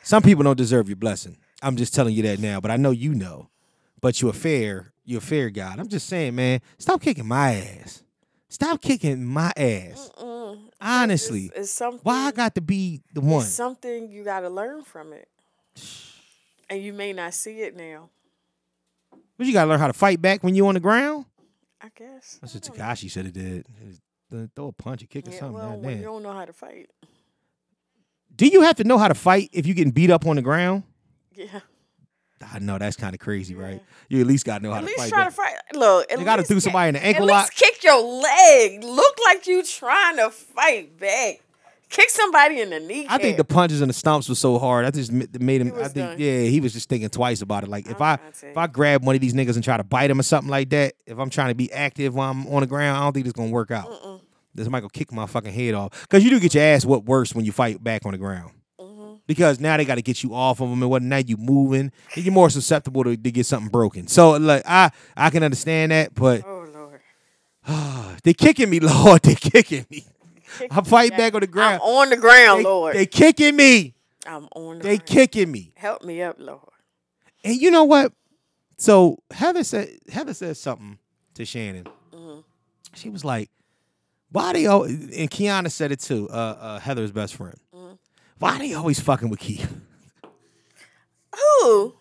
Some people don't deserve your blessing. I'm just telling you that now, but I know you know. But you're a fair God. I'm just saying, man, stop kicking my ass. Stop kicking my ass. Honestly, it's something. Why I got to be the one? It's something you got to learn from it, and you may not see it now. But you got to learn how to fight back when you're on the ground. I guess. That's what Takashi said it did. Throw a punch or kick or something. Well, when you don't know how to fight. Do you have to know how to fight if you're getting beat up on the ground? Yeah. I know that's kind of crazy, right? You at least got to know how to fight. At least try to fight. Look, you got to do somebody in the ankle lock. At least kick your leg. Look like you trying to fight back. Kick somebody in the kneecap. I think the punches and the stomps were so hard. I just made him. He was just thinking twice about it. Like if I grab one of these niggas and try to bite him or something like that, if I'm trying to be active while I'm on the ground, I don't think it's gonna work out. This might go kick my fucking head off because you do get your ass whooped worse when you fight back on the ground. Because now they got to get you off of them and whatnot. You moving, and you're more susceptible to get something broken. So like I can understand that, but oh Lord, they kicking me, Lord. They kicking me. I fight back on the ground. I'm on the ground, Lord. They kicking me. I'm on the ground. They kicking me. Help me up, Lord. And you know what? So Heather said something to Shannon. She was like, "Why they all?" And Kiana said it too. Heather's best friend. Why they always fucking with Keith? Who?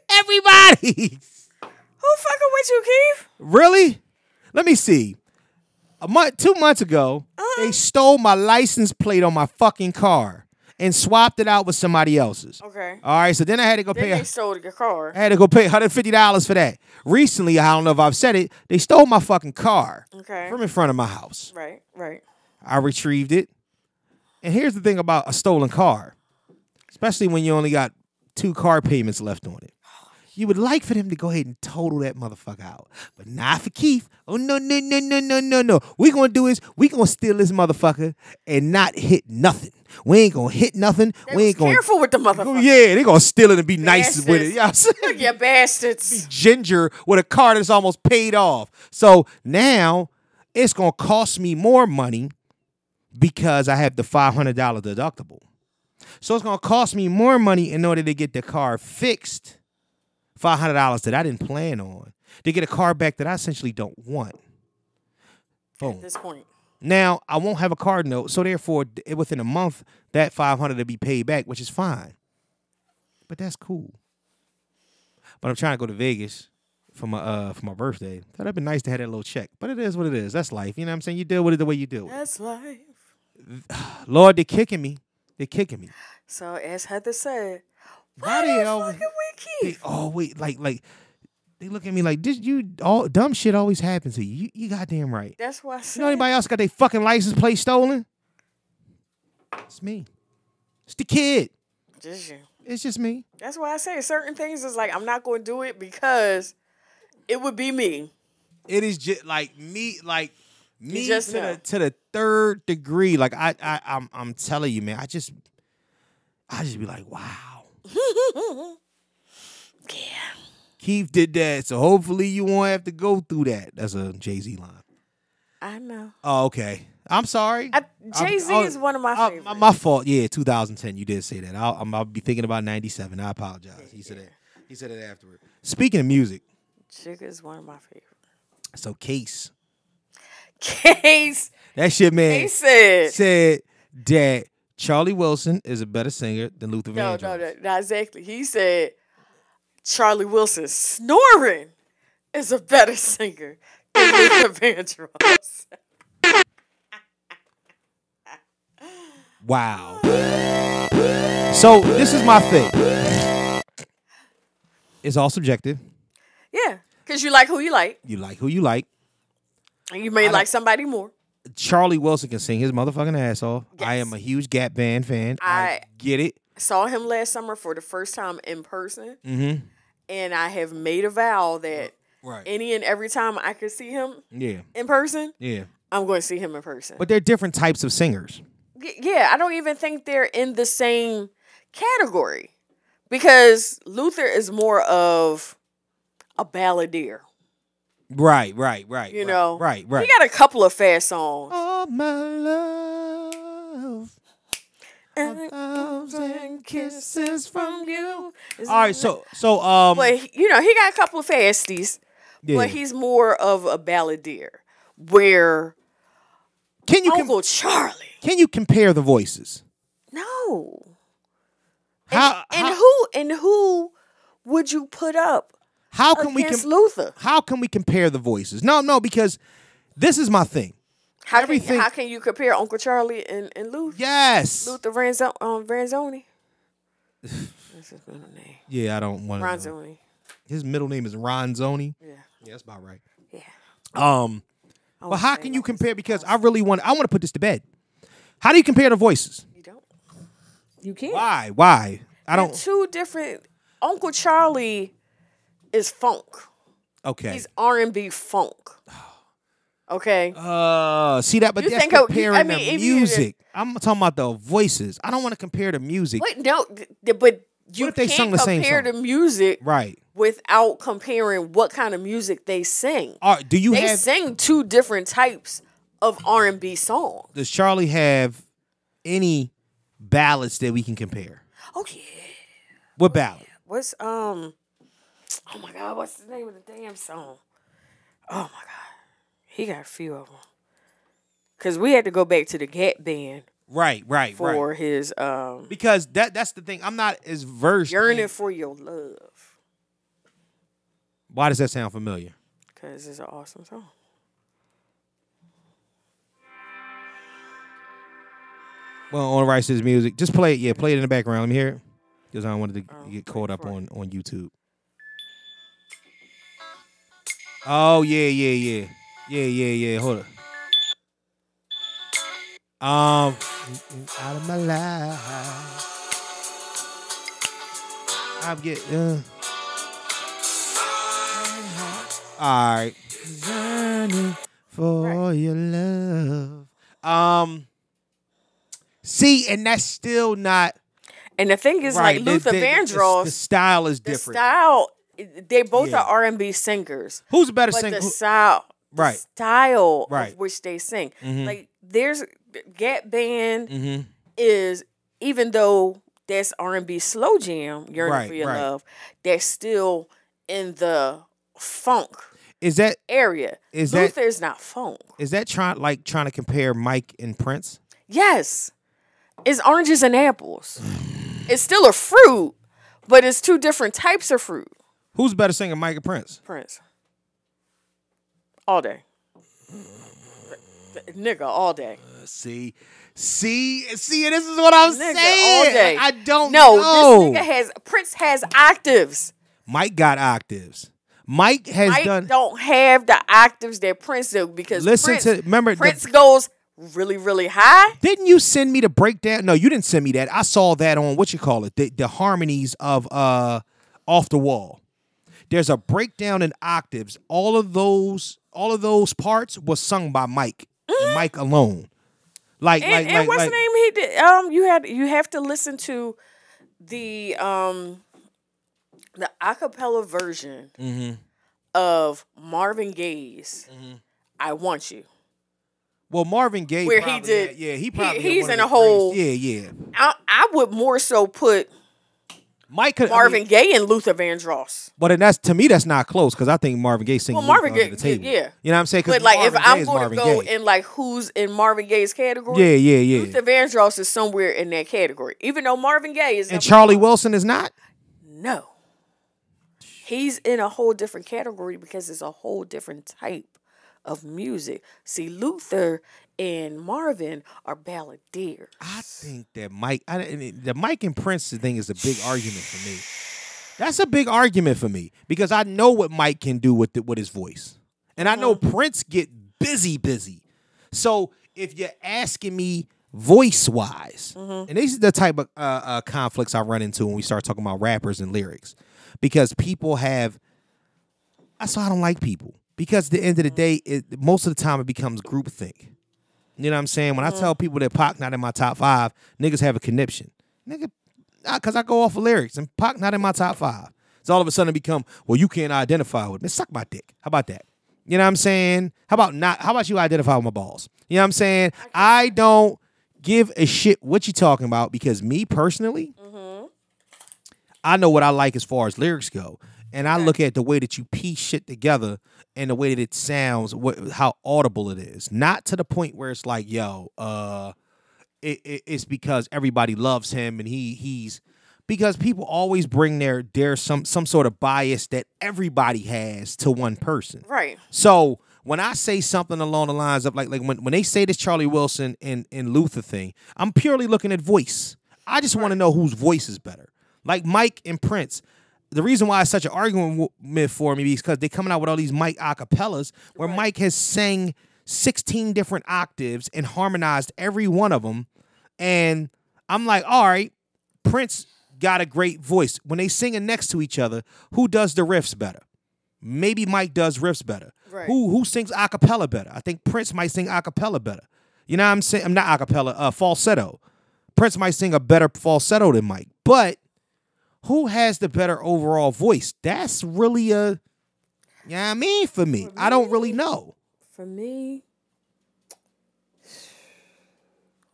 Everybody. Who fucking with you, Keith? Really? Let me see. 2 months ago, they stole my license plate on my fucking car and swapped it out with somebody else's. Okay. All right, so then I had to go Then pay. they stole your car. I had to go pay $150 for that. Recently, I don't know if I've said it, they stole my fucking car from in front of my house. Right. I retrieved it. And here's the thing about a stolen car, especially when you only got 2 car payments left on it. You would like for them to go ahead and total that motherfucker out. But not for Keith. Oh, no. We going to do is we going to steal this motherfucker and not hit nothing. We ain't going to hit nothing. We ain't going careful with the motherfucker. Yeah, they going to steal it and be nice with it. You know what I'm saying? You bastards. Be ginger with a car that's almost paid off. So now it's going to cost me more money because I have the $500 deductible. So it's going to cost me more money in order to get the car fixed. $500 that I didn't plan on. To get a car back that I essentially don't want. Boom. At this point. Now, I won't have a car note, so therefore, within a month, that $500 will be paid back, which is fine. But that's cool. But I'm trying to go to Vegas for my birthday. Thought it'd be nice to have that little check. But it is what it is. That's life. You know what I'm saying? You deal with it the way you do it. That's life. Lord, they're kicking me. So, as Heather said, why they always fucking with Keith? They always like they look at me like this. All dumb shit always happens to you. You goddamn right. That's why I said. You know anybody else got their fucking license plate stolen? It's me. It's the kid. Just you. It's just me. That's why I say certain things is like I'm not going to do it because it would be me. It is just like me just to the third degree. Like I'm telling you, man. I just be like, wow. Yeah. Keith did that, so hopefully you won't have to go through that. That's a Jay-Z line. I know. Oh, okay. I'm sorry. Jay-Z is one of my favorites. My fault. Yeah, 2010. You did say that. I'll be thinking about 97. I apologize. He said that. He said it afterward. Speaking of music. Jigga is one of my favorites. So Case. That shit, man. Case said that Charlie Wilson is a better singer than Luther Vandross. No, not exactly. He said Charlie Wilson snoring is a better singer than Luther Vandross. Wow. So this is my thing. It's all subjective. Yeah, because you like who you like. You like who you like. And you may like somebody more. Charlie Wilson can sing his motherfucking ass off. Yes. I am a huge Gap Band fan. I get it. Saw him last summer for the first time in person. Mm-hmm. And I have made a vow that right. any and every time I could see him in person, yeah, I'm going to see him in person. But they're different types of singers. Yeah, I don't even think they're in the same category. Because Luther is more of a balladeer. Right. You know? Right. He got a couple of fast songs. Oh, my love. And 1,000 kisses from you. All right, so but you know, he got a couple of fasties. Yeah. But he's more of a balladeer. Where Uncle Charlie. Can you compare the voices? No. How who would you put up? How can Luther? How can we compare the voices? No, because this is my thing. How can you compare Uncle Charlie and Luther? Yes. Luther Ranzoni. That's his middle name. Yeah, I don't want to. Ranzoni. His middle name is Ronzoni. Yeah. Yeah, that's about right. Yeah. But how can you compare? Because I want to put this to bed. How do you compare the voices? You don't. You can't. Why? I don't. Two different. Uncle Charlie is funk. Okay. He's R&B funk. Okay. See that, but you that's think comparing the music. I'm talking about the voices. I don't want to compare the music. Wait, no, but you what if they can't sung the same compare song? the music right without comparing what kind of music they sing. They sing two different types of R&B songs. Does Charlie have any ballads that we can compare? Oh yeah. What ballad? What's oh my God, what's the name of the damn song? Oh my God. He got a few of them. Because we had to go back to the Gap Band Right. for his Because that's the thing. I'm not as versed. Yearning for Your Love. Why does that sound familiar? Because it's an awesome song. Well, on Rice His music, just play it. Yeah, play it in the background. Let me hear it. Because I don't want it to get caught up on YouTube. Oh yeah. Hold up. Out of my life, I'm getting. All right. Yearning for your love. See, and that's still not. And the thing is, like Luther Vandross, the style is different. The style, they both are R&B singers. Who's a better but singer? The style, of which they sing. Mm-hmm. Like there's Gap Band mm-hmm. is, even though that's R&B slow jam, Yearning for Your Love, they're still in the funk. Is that area? Luther's not funk. Is that trying to compare Mike and Prince? Yes, it's oranges and apples. It's still a fruit, but it's two different types of fruit. Who's better singer, Mike or Prince? Prince. All day. Nigga, all day. See, this is what I'm saying. All day. I don't know. Prince has octaves. Mike got octaves. Mike don't have the octaves that Prince do because Prince goes really, really high. Didn't you send me the breakdown? No, you didn't send me that. I saw that on the harmonies of Off the Wall. There's a breakdown in octaves. All of those parts was sung by Mike and Mike alone. What's the name he did? You have to listen to the acapella version of Marvin Gaye's "I Want You." Well, Marvin Gaye, where he did, he's in a whole. Yeah. I would more so put Marvin Gaye and Luther Vandross. But to me that's not close because I think Marvin Gaye sings Marvin Gaye, the table. Yeah. You know what I'm saying? But if I'm going to go in who's in Marvin Gaye's category, yeah. Luther Vandross is somewhere in that category, even though Marvin Gaye is. And Charlie Wilson is not. No. He's in a whole different category because it's a whole different type of music. See, Luther and Marvin are balladeers. I think that the Mike and Prince thing is a big argument for me. That's a big argument for me because I know what Mike can do with his voice, and I know Prince get busy. So if you're asking me voice wise, and these are the type of conflicts I run into when we start talking about rappers and lyrics, because people have. That's why I don't like people. Because at the end of the day, most of the time it becomes groupthink. You know what I'm saying? When I tell people that Pac not in my top 5, niggas have a conniption. Nigga, because I go off of lyrics and Pac not in my top 5. So all of a sudden it become, well, you can't identify with me. Suck my dick. How about that? You know what I'm saying? How about you identify with my balls? You know what I'm saying? I don't give a shit what you talking about because me personally, I know what I like as far as lyrics go. And I look at the way that you piece shit together and the way that it sounds, how audible it is. Not to the point where it's like, it's because everybody loves him and he's because people always bring there's some sort of bias that everybody has to one person. Right. So when I say something along the lines of like when they say this Charlie Wilson and Luther thing, I'm purely looking at voice. I just want to know whose voice is better. Like Mike and Prince. The reason why it's such an argument for me is because they're coming out with all these Mike acapellas where Mike has sang 16 different octaves and harmonized every one of them. And I'm like, all right, Prince got a great voice. When they singing next to each other, who does the riffs better? Maybe Mike does riffs better. Right. Who sings acapella better? I think Prince might sing acapella better. You know what I'm saying? I'm not acapella, falsetto. Prince might sing a better falsetto than Mike. But who has the better overall voice? That's really for me. I don't really know. For me,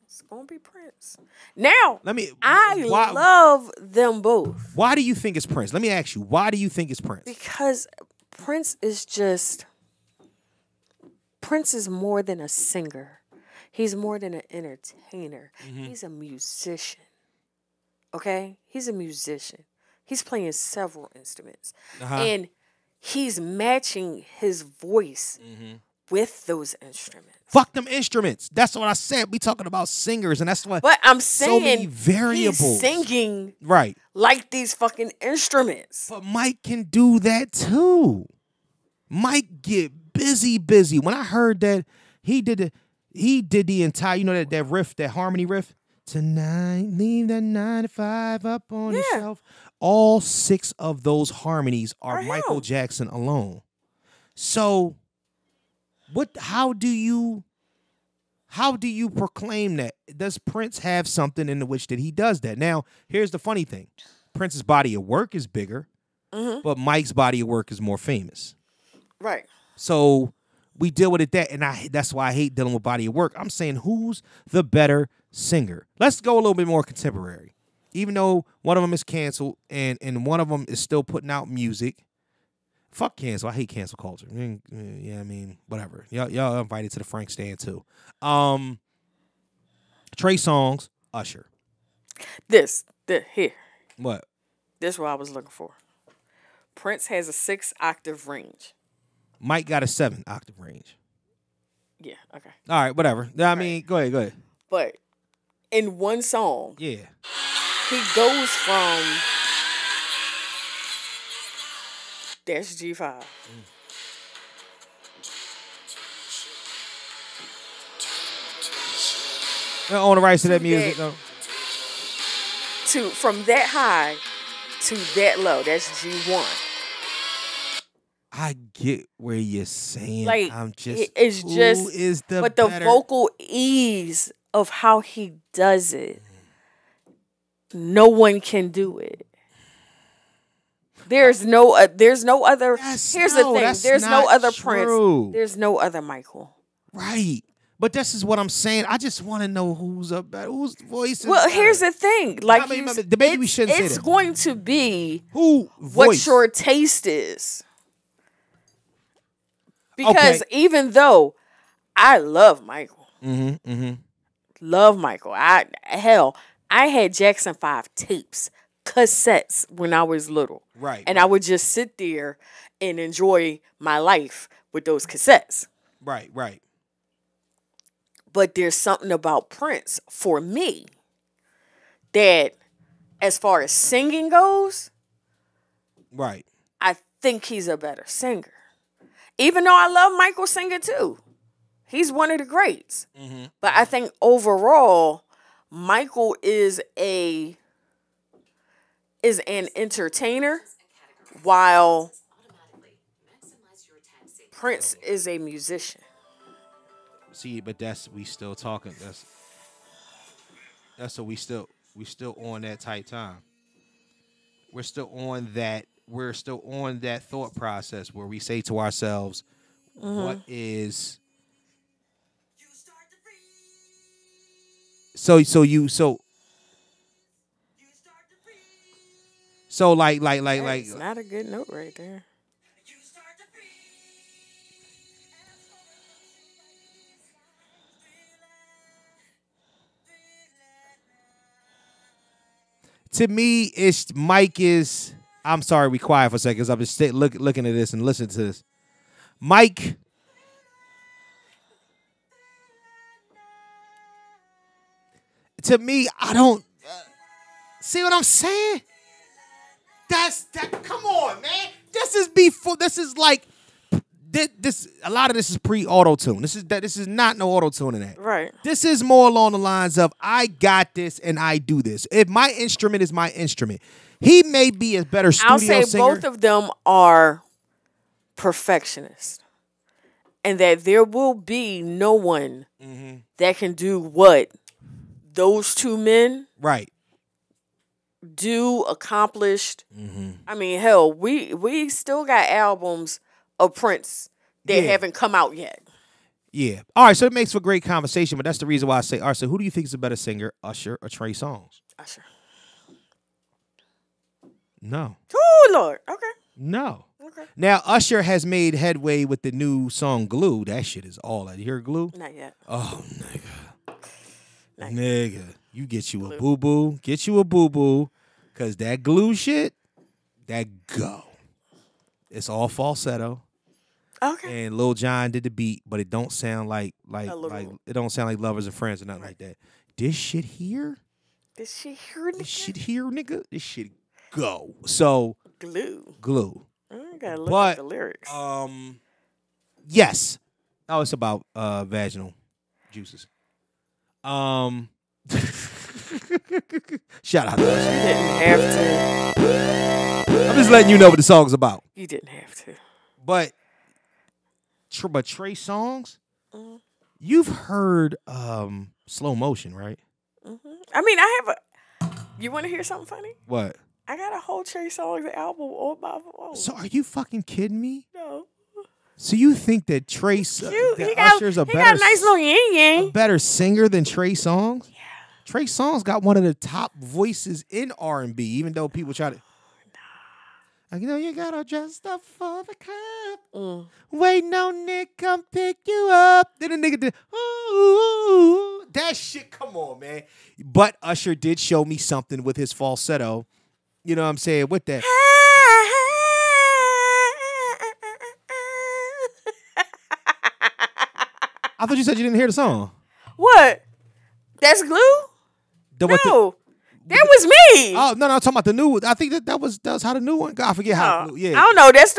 it's gonna be Prince. Now, I love them both. Why do you think it's Prince? Let me ask you. Why do you think it's Prince? Because Prince is more than a singer. He's more than an entertainer. He's a musician. Okay? He's a musician. He's playing several instruments. And he's matching his voice with those instruments. Fuck them instruments. That's what I said. We talking about singers, and that's what. But I'm saying so many variables. He's singing right like these fucking instruments. But Mike can do that too. Mike get busy. When I heard that he did the entire, that riff, that harmony riff. Tonight, leave that 95 up on the shelf. All 6 of those harmonies are Michael Jackson alone. So, how do you proclaim that? Does Prince have something in which that he does that? Now, here's the funny thing. Prince's body of work is bigger, but Mike's body of work is more famous. Right. So we deal with it that's why I hate dealing with body of work. I'm saying, who's the better singer? Let's go a little bit more contemporary. Even though one of them is canceled and one of them is still putting out music. Fuck cancel. I hate cancel culture. Yeah, I mean, whatever. Y'all invited to the Frank stand too. Trey Songz, Usher. Here. What? This is what I was looking for. Prince has a 6-octave range. Mike got a 7-octave range. Yeah, okay. All right, whatever. I mean, go ahead. But in one song, he goes from that's G5. On the rights to that music, though. From that high to that low, that's G1. I get where you're saying. Like, I'm just. It's just. Is the but better? The vocal ease of how he does it, no one can do it. There's no other. Here's the thing. There's no other Prince. There's no other Michael. Right. But this is what I'm saying. I just want to know whose voice is Well, better. Here's the thing. Like, maybe we shouldn't say that. It's going to be who what your taste is. Because even though I love Michael, love Michael. I had Jackson 5 tapes, cassettes when I was little. Right. And I would just sit there and enjoy my life with those cassettes. Right. But there's something about Prince for me that, as far as singing goes, right, I think he's a better singer. Even though I love Michael singing too. He's one of the greats. But I think overall, Michael is an entertainer, while Prince is a musician. See, but we still talking. That's what we still on that tight time. We're still on that thought process where we say to ourselves, what is so like it's not a good note right there. To me, it's Mike is. I'm sorry, we quiet for a second. I'm just looking at this and listening to this. Mike. To me, I don't see what I'm saying. Come on, man. This is before. This is like this. A lot of this is pre-auto tune. This is not no auto tune in that. Right. This is more along the lines of I got this and I do this. If my instrument is my instrument, he may be a better studio singer. I'll say both of them are perfectionists, and that there will be no one that can do what those two men accomplished. I mean, hell, we still got albums of Prince that haven't come out yet. Yeah. All right, so it makes for great conversation, but that's the reason why I say, all right, so who do you think is a better singer, Usher or Trey Songz? Usher. No. Oh, Lord. Okay. No. Okay. Now, Usher has made headway with the new song Glue. That shit is all out. You hear Glue? Not yet. Oh, nigga. Nigga, you get you a boo-boo. Get you a boo-boo. Because that glue shit, that go. It's all falsetto. Okay. And Lil Jon did the beat, but it don't sound like it don't sound like Lovers and Friends or nothing like that. This shit here, This shit here, nigga, this shit go. So glue. I gotta look at the lyrics. Yes. Oh, it's about vaginal juices. Shout out to us. You didn't have to. I'm just letting you know what the song's about. You didn't have to. But Trey Songz, you've heard Slow Motion, right? Mm-hmm. I mean, I have a. You want to hear something funny? What? I got a whole Trey Songz album on my phone. So are you fucking kidding me? No. So you think that Usher's a got a nice little yin-yang. a better singer than Trey Songz? Yeah. Trey Songz got one of the top voices in R&B, even though people try to. Like, you know, you gotta dress up for the club. Wait, no, Nick, come pick you up. Then the nigga did, ooh, that shit, come on, man. But Usher did show me something with his falsetto. You know what I'm saying? With that. I thought you said you didn't hear the song. What? That's Glue? No. That was me. Oh no, I'm talking about the new. I think that was how the new one got. I forget how. Oh, Yeah, I don't know. That's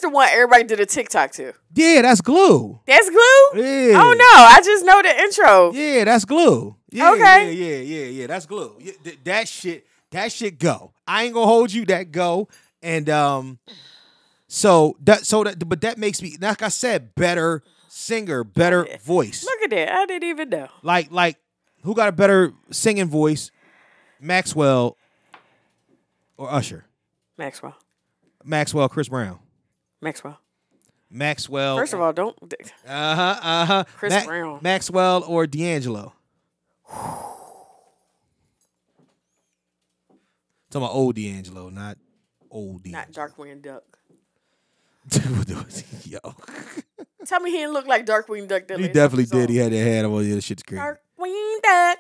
the one everybody did a TikTok to. Yeah, that's Glue. That's Glue. Yeah. Oh no, I just know the intro. Yeah, that's Glue. Yeah, okay. Yeah. That's Glue. Yeah, that shit go. I ain't gonna hold you. That go. And but that makes me, like I said, better singer, better voice. Look at that. I didn't even know. Like who got a better singing voice? Maxwell or Usher? Maxwell, Chris Brown. Maxwell. First of all, don't. Chris Brown. Maxwell or D'Angelo? Talking about old D'Angelo, not old D'Angelo. Not Darkwing Duck. Yo. Tell me he didn't look like Darkwing Duck. He definitely did. He had that hat on. Yeah, the shit's crazy. Darkwing Duck.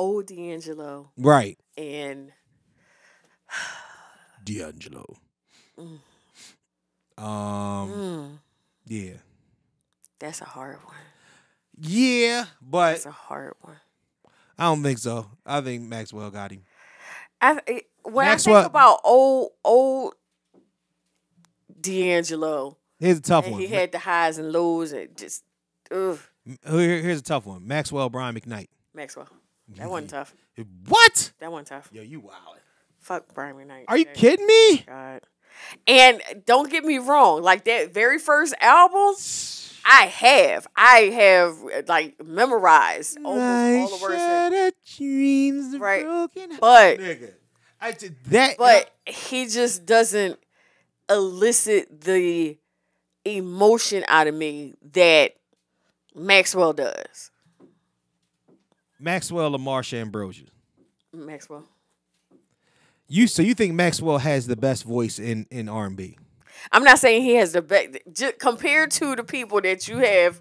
Old D'Angelo. Right. And D'Angelo. Yeah. That's a hard one. Yeah, but that's a hard one. I don't think so. I think Maxwell got him. When I think about old D'Angelo, here's a tough one. He had the highs and lows and just Here's a tough one. Maxwell, Brian McKnight. Maxwell. That wasn't tough. What? That wasn't tough. Yo, you wildin'. Fuck Brian McKnight. Are you kidding me? God. And don't get me wrong, like that very first album, I have like memorized almost all the words. Dreams right. Broken. But nigga, I did that. But he just doesn't elicit the emotion out of me that Maxwell does. Maxwell or Marsha Ambrosius? Maxwell. You think Maxwell has the best voice in R&B? I'm not saying he has the best. Just compared to the people that you have.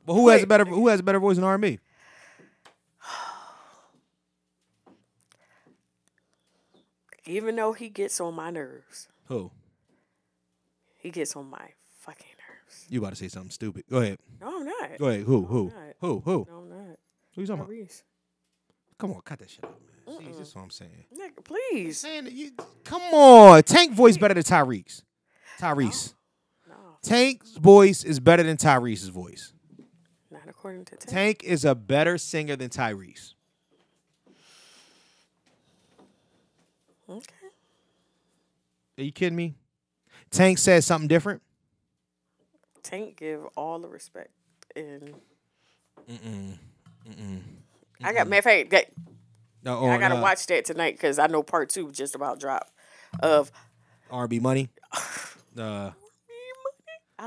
But who has a better voice in R&B? Even though he gets on my nerves. Who? He gets on my fucking nerves. You about to say something stupid? Go ahead. No, I'm not. Go ahead. Who? No, Who? No, I'm not. Who you talking Tyrese. about? Come on, cut that shit out, man. See, that's what I'm saying. Nigga, please. Saying that come on, Tank voice better than Tyrese. No. Tank's voice is better than Tyrese's voice. Not according to Tank. Tank is a better singer than Tyrese. Okay. Are you kidding me? Tank said something different. Tank give all the respect and. I got matter of fact I gotta watch that tonight because I know part 2 just about dropped of R&B Money. I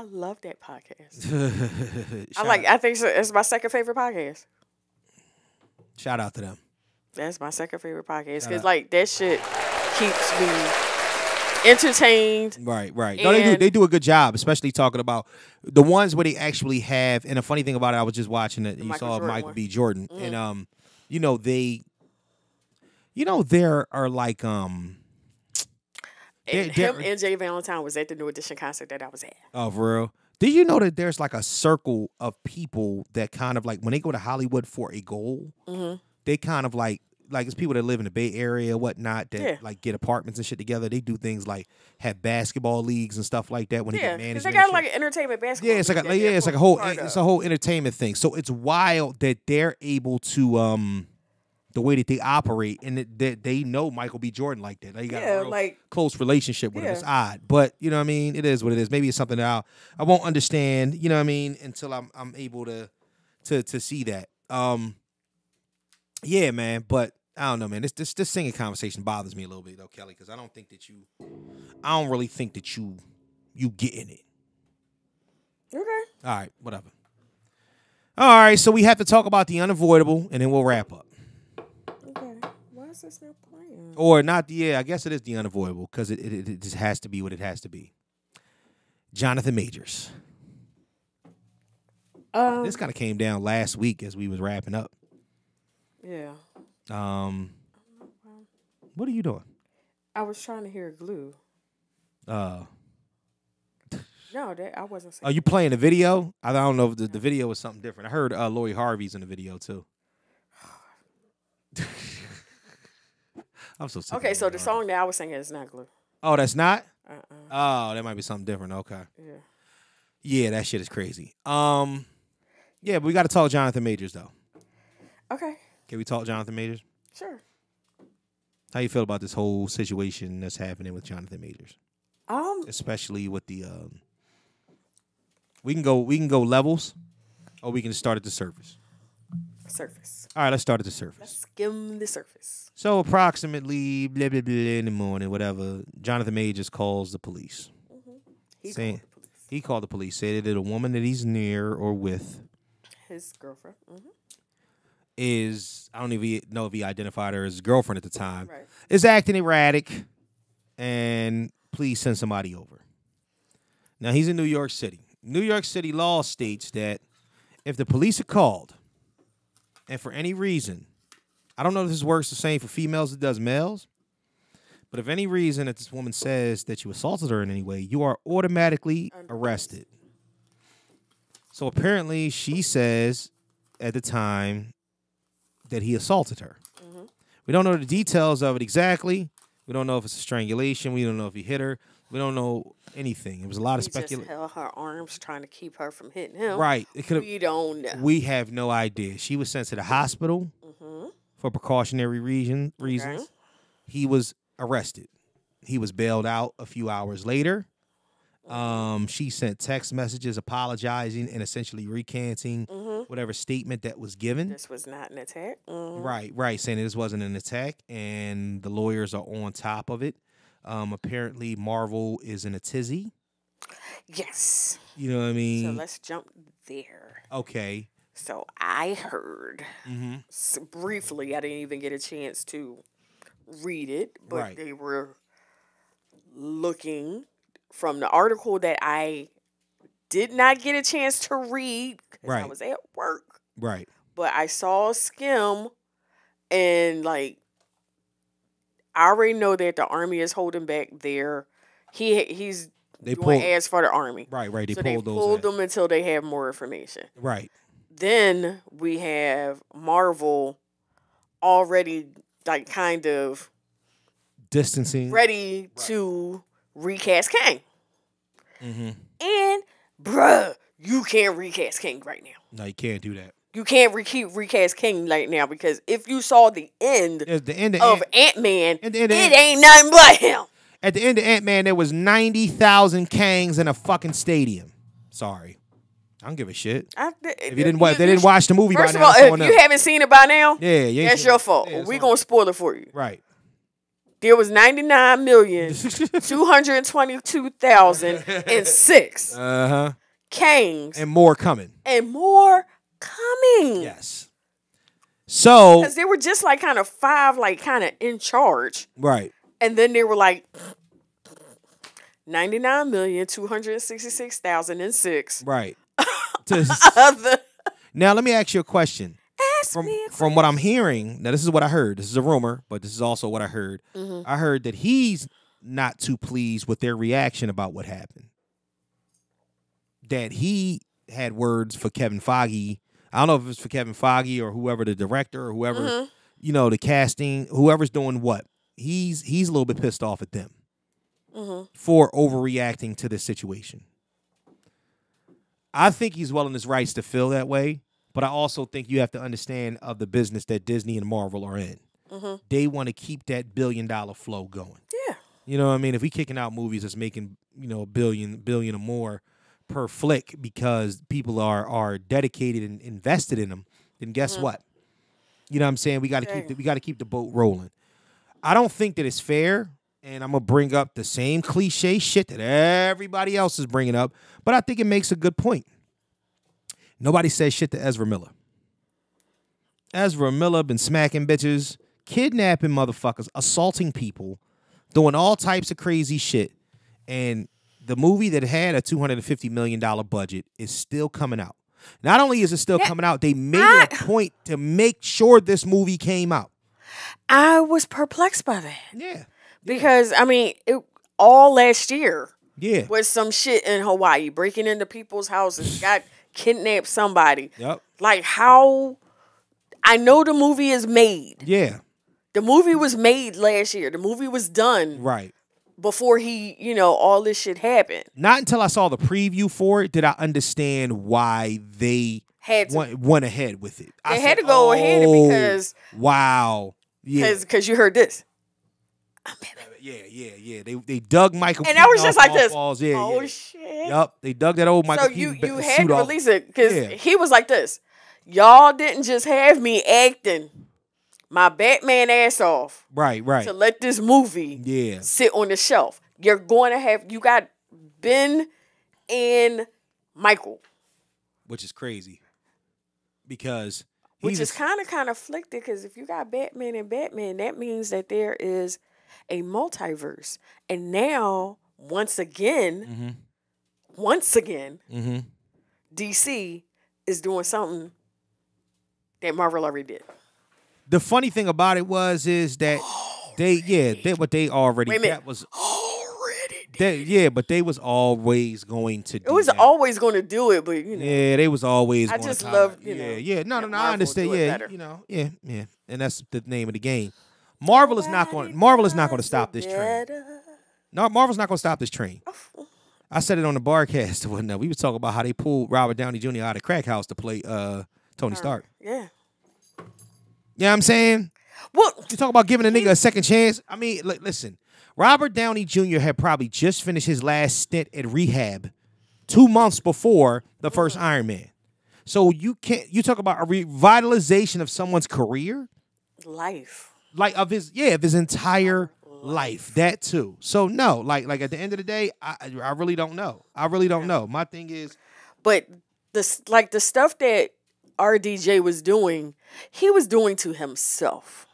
love that podcast. I think it's my second favorite podcast. Shout out to them. That's my second favorite podcast because like that shit keeps me entertained. Right. No, they do a good job, especially talking about the ones where they actually have. And the funny thing about it, I was just watching it. You saw Michael B. Jordan, and there are like him and Jay Valentine was at the New Edition concert that I was at. Oh, for real? Did you know that there's like a circle of people that kind of like when they go to Hollywood for a goal, they kind of like it's people that live in the Bay Area, whatnot, that like get apartments and shit together. They do things like have basketball leagues and stuff like that when they get management. They got like an entertainment basketball. Yeah, it's a whole entertainment thing. So it's wild that they're able to the way that they operate, and that they know Michael B. Jordan like that. They got a real close relationship with him. It's odd, but you know what I mean. It is what it is. Maybe it's something that I won't understand. You know what I mean until I'm able to see that. Yeah, man. But I don't know, man. This singing conversation bothers me a little bit though, Kelly, because I don't really think that you getting it. Okay. All right. Whatever. All right. So we have to talk about the unavoidable, and then we'll wrap up. Why is this not playing? Or not? Yeah, I guess it is the unavoidable because it just has to be what it has to be. Jonathan Majors. This kind of came down last week as we was wrapping up. Yeah. What are you doing? I was trying to hear glue. No, I wasn't saying. Are you playing the video? I don't know if the video was something different. I heard Lori Harvey's in the video too. I'm so sick. Okay, so the song that I was singing is not glue. Oh, that's not? Oh, that might be something different. Okay. Yeah, that shit is crazy. Yeah, but we got to talk Jonathan Majors though. Okay. Can we talk Jonathan Majors? Sure. How you feel about this whole situation that's happening with Jonathan Majors? Especially with the we can go levels, or we can start at the surface. Surface. All right, let's start at the surface. Let's skim the surface. So approximately blah, blah, blah, in the morning, whatever, Jonathan Majors calls the police. He called the police. Said that a woman that he's near or with, his girlfriend, is, I don't even know if he identified her as his girlfriend at the time, right, is acting erratic, and please send somebody over. Now, he's in New York City. New York City law states that if the police are called, and for any reason, I don't know if this works the same for females as it does males, but if any reason that this woman says that you assaulted her in any way, you are automatically arrested. So apparently she says at the time that he assaulted her. We don't know the details of it exactly. We don't know if it's a strangulation. We don't know if he hit her. We don't know anything. It was a lot of speculation. He just held her arms trying to keep her from hitting him. Right. We don't know. We have no idea. She was sent to the hospital for precautionary reasons. Okay. He was arrested. He was bailed out a few hours later. She sent text messages apologizing and essentially recanting whatever statement that was given. This was not an attack. Right, saying this wasn't an attack, and the lawyers are on top of it. Apparently, Marvel is in a tizzy. Yes. You know what I mean? So let's jump there. Okay. So I heard, briefly, I didn't even get a chance to read it, but they were looking from the article that I did not get a chance to read because I was at work. Right. But I saw a skim, and like, I already know that the Army is holding back their. He's doing ads for the Army. Right. They pulled them until they have more information. Right. Then we have Marvel already like kind of distancing, ready to recast Kang. And bruh, you can't recast King right now. No, you can't do that. You can't recast King right now because if you saw the end of Ant-Man, it ain't nothing but him. At the end of Ant-Man, there was 90,000 Kangs in a fucking stadium. Sorry. I don't give a shit. If they didn't watch the movie by now. First of all, if you haven't seen it by now, that's your fault. Yeah, we're going to spoil it for you. Right. There was 99,222,006 Kangs. And more coming. Yes. So. Because they were just like kind of five, like kind of in charge. Right. And then they were like, $99,266,006. Right. Other Now, let me ask you a question. ask me a From what I'm hearing, now this is what I heard. This is a rumor, but this is also what I heard. I heard that he's not too pleased with their reaction about what happened. That he had words for Kevin Feige. I don't know if it's for Kevin Feige or whoever the director or whoever, the casting, whoever's doing what. He's a little bit pissed off at them for overreacting to this situation. I think he's well in his rights to feel that way, but I also think you have to understand of the business that Disney and Marvel are in. They want to keep that $1 billion flow going. Yeah. You know what I mean? If we kicking out movies that's making, a billion or more per flick because people are dedicated and invested in them, then guess what? You know what I'm saying? We got to keep the boat rolling. I don't think that it's fair, and I'm gonna bring up the same cliche shit that everybody else is bringing up, but I think it makes a good point. Nobody says shit to Ezra Miller. Ezra Miller been smacking bitches, kidnapping motherfuckers, assaulting people, doing all types of crazy shit, and the movie that had a $250 million budget is still coming out. Not only is it still coming out, they made it a point to make sure this movie came out. I was perplexed by that. Yeah. Because, all last year Yeah. was some shit in Hawaii, breaking into people's houses, got kidnapped somebody. Yep. Like, how... I know the movie is made. Yeah. The movie was made last year. The movie was done. Right. Before all this shit happened. Not until I saw the preview for it did I understand why they went ahead with it. They had to go ahead because... Wow. Yeah. Because you heard this. Yeah. They dug Michael and Keaton I was just like this. Balls. Yeah, shit. Yup. They dug that old Michael Keaton So you suit had to off. release it because he was like this. Y'all didn't just have me acting my Batman ass off. Right. To let this movie sit on the shelf. You're going to have... You got Ben and Michael. Which is crazy. Because... Which is kind of flicked because if you got Batman and Batman, that means that there is a multiverse. And now, once again, DC is doing something that Marvel already did. The funny thing about it is that they already... Wait a minute. That was... but they was always going to do it was that. always going to do it, but Yeah, they was always I going just to love, No, I Marvel understand. do it Yeah, better. yeah. And that's the name of the game. Marvel is not going to stop this train. No, Marvel's not going to stop this train. I said it on the Barcast or whatnot. We was talking about how they pulled Robert Downey Jr. out of crack house to play Tony Stark. Yeah. You know what I'm saying? Well, you talk about giving a nigga a second chance. I mean, listen. Robert Downey Jr. had probably just finished his last stint at rehab 2 months before the first Iron Man. So you talk about a revitalization of someone's career? Life. Like of his entire life. That too. So no, like at the end of the day, I really don't know. I really don't know. My thing is, but the stuff that RDJ was doing, he was doing to himself.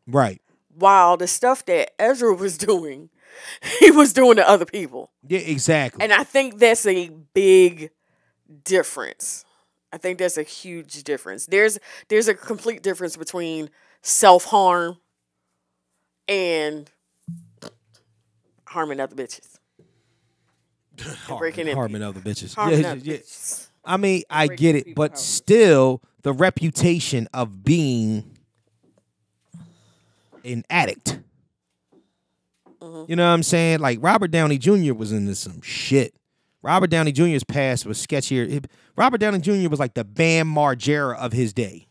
Right. While the stuff that Ezra was doing, he was doing to other people. Yeah, exactly. And I think that's a big difference. I think that's a huge difference. There's a complete difference between self-harm and harming other bitches. Harming other bitches. Harming other bitches. I mean, I get it, but still, the reputation of being an addict. You know what I'm saying? Like, Robert Downey Jr. was into some shit. Robert Downey Jr.'s past was sketchier. Robert Downey Jr. was like the Bam Margera of his day.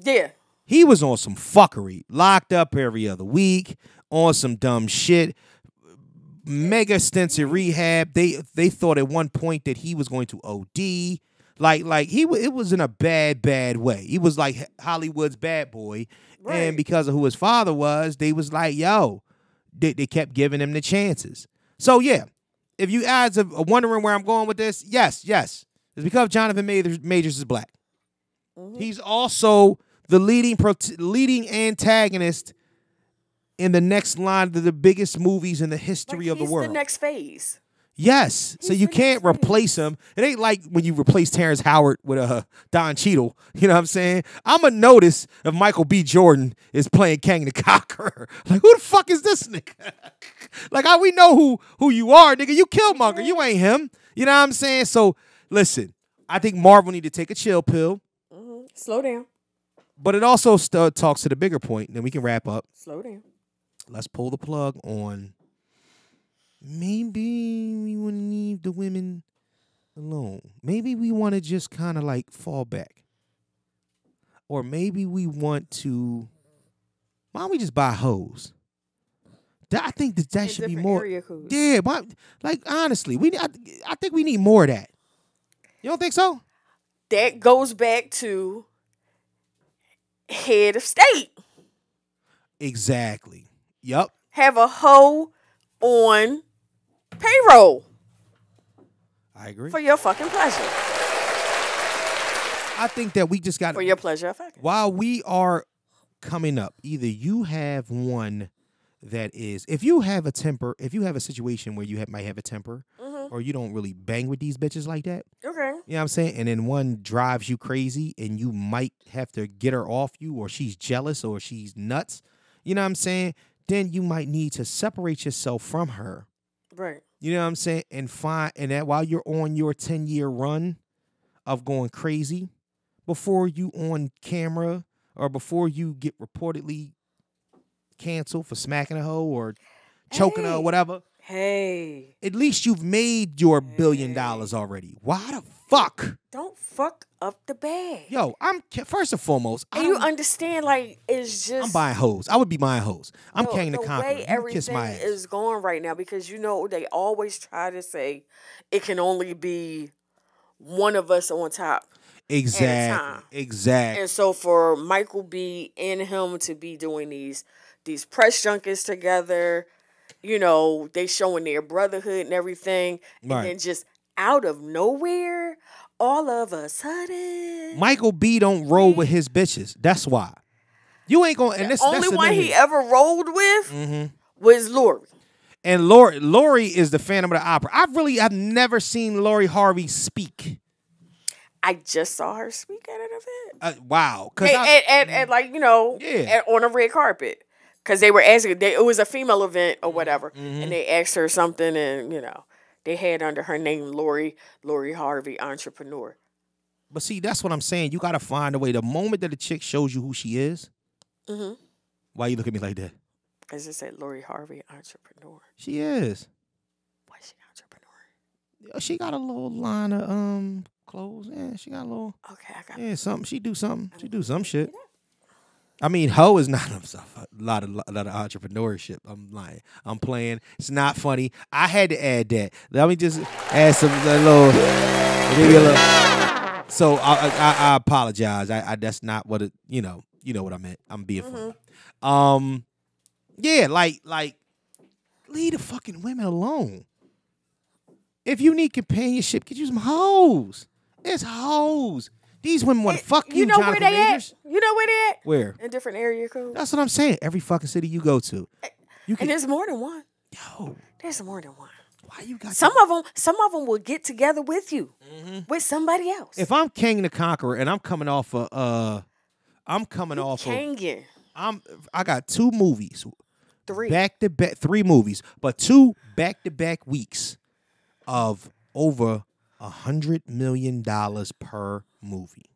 Yeah. He was on some fuckery. Locked up every other week. On some dumb shit. Mega stints in rehab. They thought at one point that he was going to OD. Like it was in a bad way. He was like Hollywood's bad boy. Right. And because of who his father was, they was like, yo, they kept giving him the chances. So yeah, if you guys are wondering where I'm going with this, yes. It's because Jonathan Majors is black. Mm-hmm. He's also the leading antagonist in the next line of the biggest movies in the history of the world. He's the next phase. Yes. So you can't replace him. It ain't like when you replace Terrence Howard with Don Cheadle. You know what I'm saying? I'm going to notice if Michael B. Jordan is playing Kang the Conqueror. Like, who the fuck is this nigga? Like, how we know who you are, nigga? You Killmonger. You ain't him. You know what I'm saying? So, listen, I think Marvel need to take a chill pill. Mm-hmm. Slow down. But it also talks to the bigger point. Then we can wrap up. Slow down. Let's pull the plug on... Maybe we want to leave the women alone. Maybe we want to just kind of like fall back. Or maybe we want to... Why don't we just buy hoes? I think that should be more... Yeah, but like honestly, I think we need more of that. You don't think so? That goes back to head of state. Exactly. Yup. Have a hoe on payroll. I agree. For your fucking pleasure. I think that we just got... For your pleasure. While we are coming up, either you have one that is... If you have a situation where you might have a temper, or you don't really bang with these bitches like that. Okay. You know what I'm saying? And then one drives you crazy, and you might have to get her off you, or she's jealous, or she's nuts. You know what I'm saying? Then you might need to separate yourself from her. Right. You know what I'm saying? And that while you're on your 10-year run of going crazy, before you on camera or before you get reportedly canceled for smacking a hoe or choking her or whatever. Hey. At least you've made your $1 billion already. Why the fuck? Don't fuck up the bag. Yo, first and foremost. And you understand, like, it's just... I'm buying hoes. I would be buying hoes. I'm Kang the Conqueror. The way everything is going right now, because, you know, they always try to say it can only be one of us on top. Exactly. At a time. Exactly. And so for Michael B. and him to be doing these press junkets together, you know, they showing their brotherhood and everything, and then just out of nowhere, all of a sudden, Michael B. don't roll with his bitches. That's why. You ain't gonna. And the only one he ever rolled with was Lori. And Lori is the Phantom of the Opera. I've never seen Lori Harvey speak. I just saw her speak at an event. Wow. And like, you know, on a red carpet. Because they were asking, it was a female event or whatever, and they asked her something, and, you know, they had under her name Lori Harvey, entrepreneur. But see, that's what I'm saying. You got to find a way. The moment that a chick shows you who she is, why you look at me like that? Because it said Lori Harvey, entrepreneur. She is. What's she entrepreneur? She got a little line of clothes. Yeah, she got a little. Okay, I got something. She do something. She do some shit. I mean, hoe is not a lot of entrepreneurship. I'm lying. I'm playing. It's not funny. I had to add that. Let me just add maybe a little. So I apologize. I that's not what it. You know what I meant. I'm being funny. Yeah, like leave the fucking women alone. If you need companionship, get you some hoes. It's hoes. These women want to fuck you, know Jonathan where they Majors. at? You know where they at? Where? In different area codes. That's what I'm saying. Every fucking city you go to. And there's more than one. Yo. There's more than one. Why you got some of them will get together with you. With somebody else. If I'm Kang the Conqueror and I'm coming off I got 2 movies. 3. Back-to-back 3 movies, but 2 back-to-back weeks of over $100 million per movie.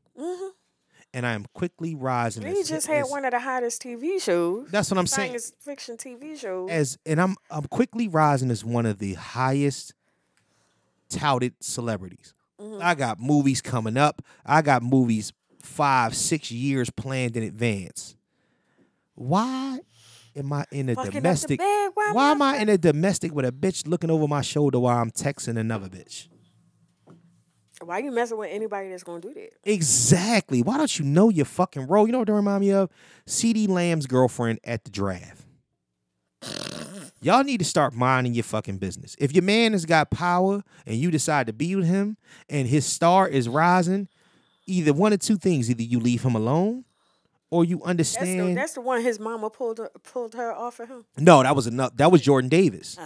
And I am quickly rising. He just had one of the hottest TV shows. That's what I'm saying. Science fiction TV shows. I'm quickly rising as one of the highest touted celebrities. I got movies coming up. I got movies 5-6 years planned in advance. Why am I in a domestic? Why am I in a domestic with a bitch looking over my shoulder while I'm texting another bitch? Why you messing with anybody that's gonna do that? Exactly. Why don't you know your fucking role? You know what they remind me of? C.D. Lamb's girlfriend at the draft. Y'all need to start minding your fucking business. If your man has got power and you decide to be with him and his star is rising, either one of 2 things. Either you leave him alone or you understand. That's the one his mama pulled her off of him. No, that was enough. That was Jordan Davis.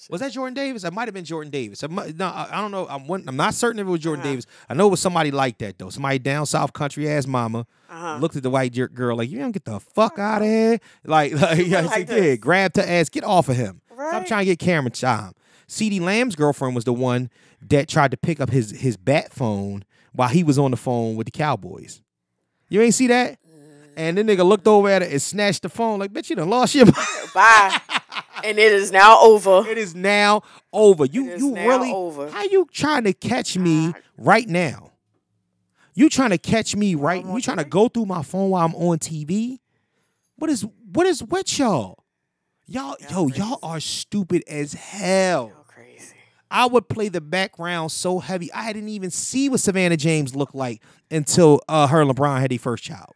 Was that Jordan Davis? It might have been Jordan Davis. I don't know. I'm not certain if it was Jordan Davis. I know it was somebody like that though. Somebody down south country ass mama looked at the white girl like, you don't get the fuck out of here. Like yeah, grabbed her ass, get off of him. Right. Stop trying to get camera time. CeeDee Lamb's girlfriend was the one that tried to pick up his bat phone while he was on the phone with the Cowboys. You ain't see that? And then nigga looked over at her and snatched the phone like, bitch, you done lost your mind. Bye. And it is now over. It is now over. You now really over. How you trying to catch me right now? You trying to catch me right? You trying to go through my phone while I'm on TV? What is with y'all? Y'all are stupid as hell. Y'all crazy. I would play the background so heavy. I didn't even see what Savannah James looked like until her and LeBron had their first child.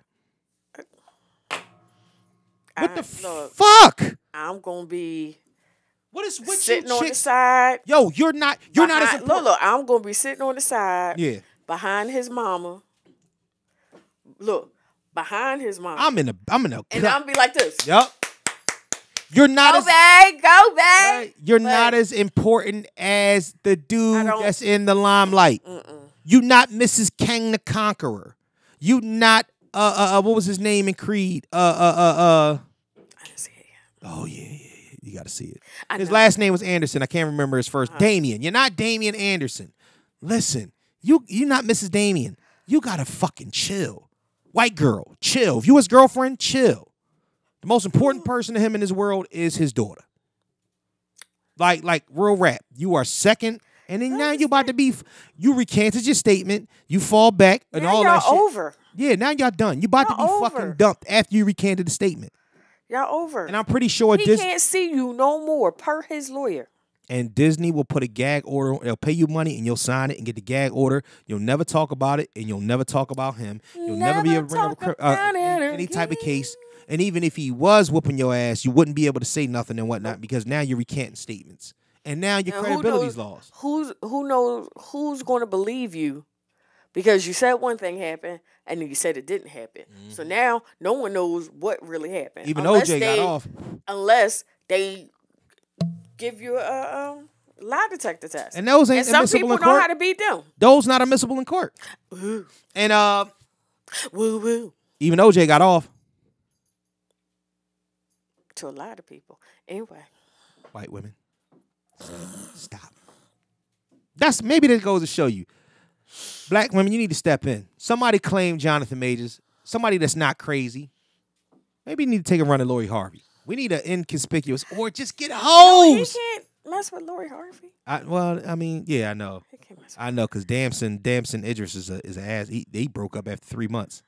What the fuck? I'm gonna be what sitting on the side. Yo, you're not as important. Look, I'm gonna be sitting on the side. Yeah. Behind his mama. Look, behind his mama. I'm in a and I'm gonna be like this. Yup. You're not go back. You're not as important as the dude that's in the limelight. You not Mrs. Kang the Conqueror. You not what was his name in Creed? I didn't see it yet. Oh yeah. You gotta see it. His last name was Anderson. I can't remember his first. Damien. You're not Damien Anderson. Listen, you're not Mrs. Damien. You gotta fucking chill. White girl, chill. If you his girlfriend, chill. The most important person to him in this world is his daughter. Like real rap. You are second, and then now you about to be. You recanted your statement. You fall back and now all that shit. Over. Yeah, now y'all done. You about to be fucking dumped after you recanted the statement. Y'all over. And I'm pretty sure he can't see you no more per his lawyer. And Disney will put a gag order. They'll pay you money and you'll sign it and get the gag order. You'll never talk about it and you'll never talk about him. You'll never be able to bring up any type of case. And even if he was whooping your ass, you wouldn't be able to say nothing and whatnot because now you're recanting statements. And now your credibility's lost. Who knows who's going to believe you? Because you said one thing happened, and then you said it didn't happen. Mm-hmm. So now no one knows what really happened. Even OJ got off. Unless they give you a lie detector test. And those ain't some admissible in court. people know how to beat them. Those not admissible in court. Ooh. And woo woo. Even OJ got off. To a lot of people. Anyway. White women. Stop. Maybe that goes to show you. Black women, you need to step in. Somebody claim Jonathan Majors. Somebody that's not crazy. Maybe you need to take a run at Lori Harvey. We need an inconspicuous or just get hoes. No, he can't mess with Lori Harvey. I know. He can't mess with I know because Damson Idris is an ass. He broke up after 3 months.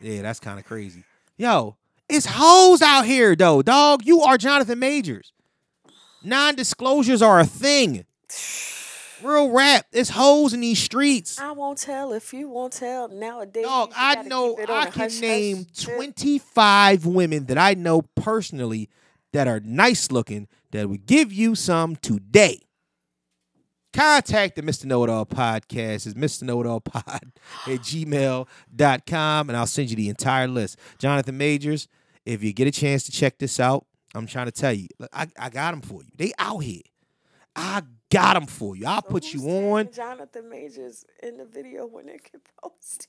Yeah, that's kind of crazy. Yo, it's hoes out here though, dog. You are Jonathan Majors. Non-disclosures are a thing. Real rap. It's hoes in these streets. I won't tell if you won't tell nowadays. Dog, I know I can name 25 women that I know personally that are nice looking that would give you some today. Contact the Mr. Know-It-All podcast. It's mrknowitallpod@gmail.com and I'll send you the entire list. Jonathan Majors, if you get a chance to check this out, I'm trying to tell you, I got them for you. They out here. I got them for you. I'll put you on. Jonathan Majors in the video when it get posted.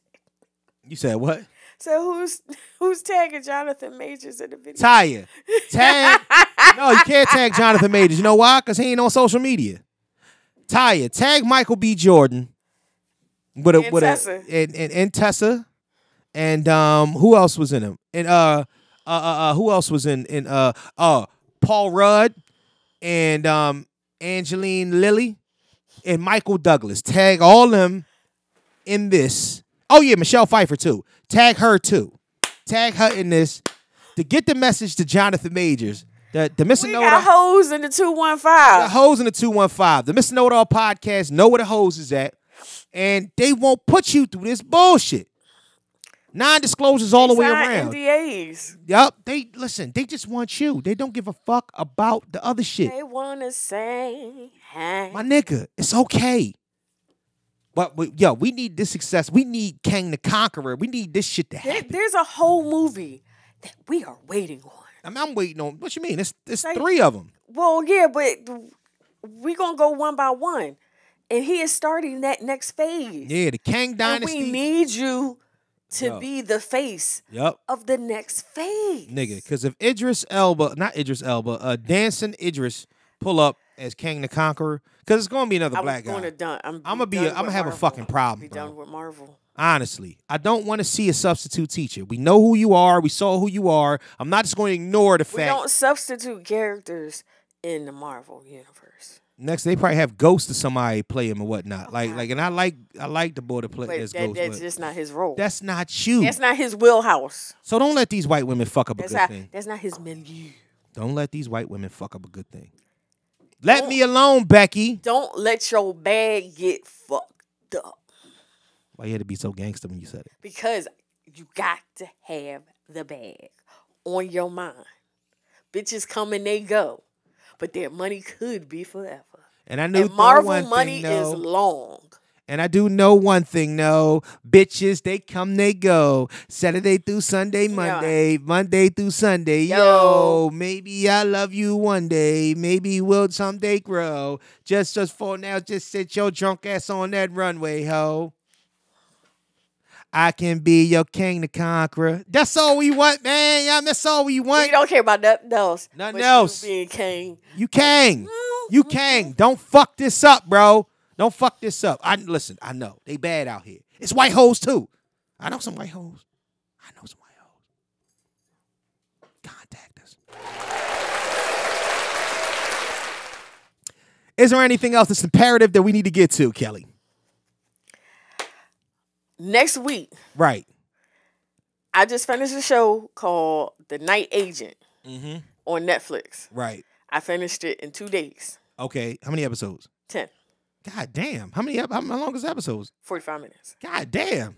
You said what? So who's tagging Jonathan Majors in the video? Taya. Tag. No, you can't tag Jonathan Majors. You know why? Because he ain't on social media. Taya. Tag Michael B. Jordan. And Tessa. And who else was in him? And who else was in Paul Rudd and Angeline Lilly and Michael Douglas. Tag all them in this. Oh, yeah, Michelle Pfeiffer, too. Tag her, too. Tag her in this to get the message to Jonathan Majors. The Mr. We got hoes in the 215. The hoes in the 215. The Mr. Know-It-All podcast know where the hoes is at, and they won't put you through this bullshit. Non-disclosures all the way around. NDAs. Yup. They just want you. They don't give a fuck about the other shit. They want to say, hey. My nigga, it's okay. But yo, we need this success. We need Kang the Conqueror. We need this shit to happen. There's a whole movie that we are waiting on. I'm waiting on. What you mean? It's Like, 3 of them. Well, yeah, but we gonna go one by one, and he is starting that next phase. Yeah, the Kang Dynasty. And we need you to be the face of the next phase, nigga. Because if Dancing Idris pull up as Kang the Conqueror, because it's gonna be another black guy. I'm gonna have a fucking problem. Be done with Marvel. Honestly, I don't want to see a substitute teacher. We know who you are. We saw who you are. I'm not just going to ignore the fact. We don't substitute characters in the Marvel universe. Next, they probably have Ghost or somebody play him or whatnot. And I like the boy to play as Ghost. That's just not his role. That's not you. That's not his wheelhouse. So don't let these white women fuck up a good thing. That's not his milieu. Don't let these white women fuck up a good thing. Let me alone, Becky. Don't let your bag get fucked up. Why you had to be so gangster when you said it? Because you got to have the bag on your mind. Bitches come and they go, but their money could be forever. And I knew Marvel money is long. And I do know one thing, no. Bitches, they come, they go. Saturday through Sunday, Monday. Monday through Sunday. Yo, maybe I love you one day. Maybe we'll someday grow. Just for now, just sit your drunk ass on that runway, ho. I can be your King the Conqueror. That's all we want, man. Yeah, that's all we want. We don't care about nothing else. Nothing else. You being king. You king. You king. Don't fuck this up, bro. Don't fuck this up. Listen, I know. They bad out here. It's white hoes, too. I know some white hoes. Contact us. Is there anything else that's imperative that we need to get to, Kelly? Next week. Right. I just finished a show called The Night Agent on Netflix. Right. I finished it in 2 days. Okay. How many episodes? 10. God damn. How long is episodes? 45 minutes. God damn.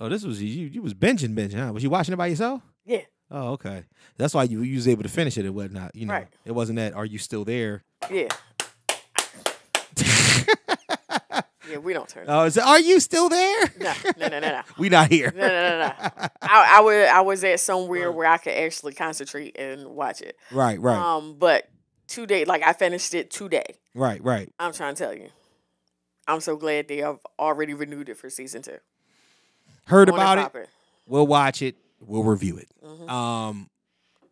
Oh, this was you was binging, huh? Was you watching it by yourself? Yeah. Oh, okay. That's why you was able to finish it and whatnot. You know, right. It wasn't that, are you still there? Yeah. Yeah, we don't turn. Oh, are you still there? No. We not here. No. I was at somewhere where I could actually concentrate and watch it. Right. But 2 days, like I finished it today. Right. I'm trying to tell you, I'm so glad they have already renewed it for season 2. Heard about it. We'll watch it. We'll review it.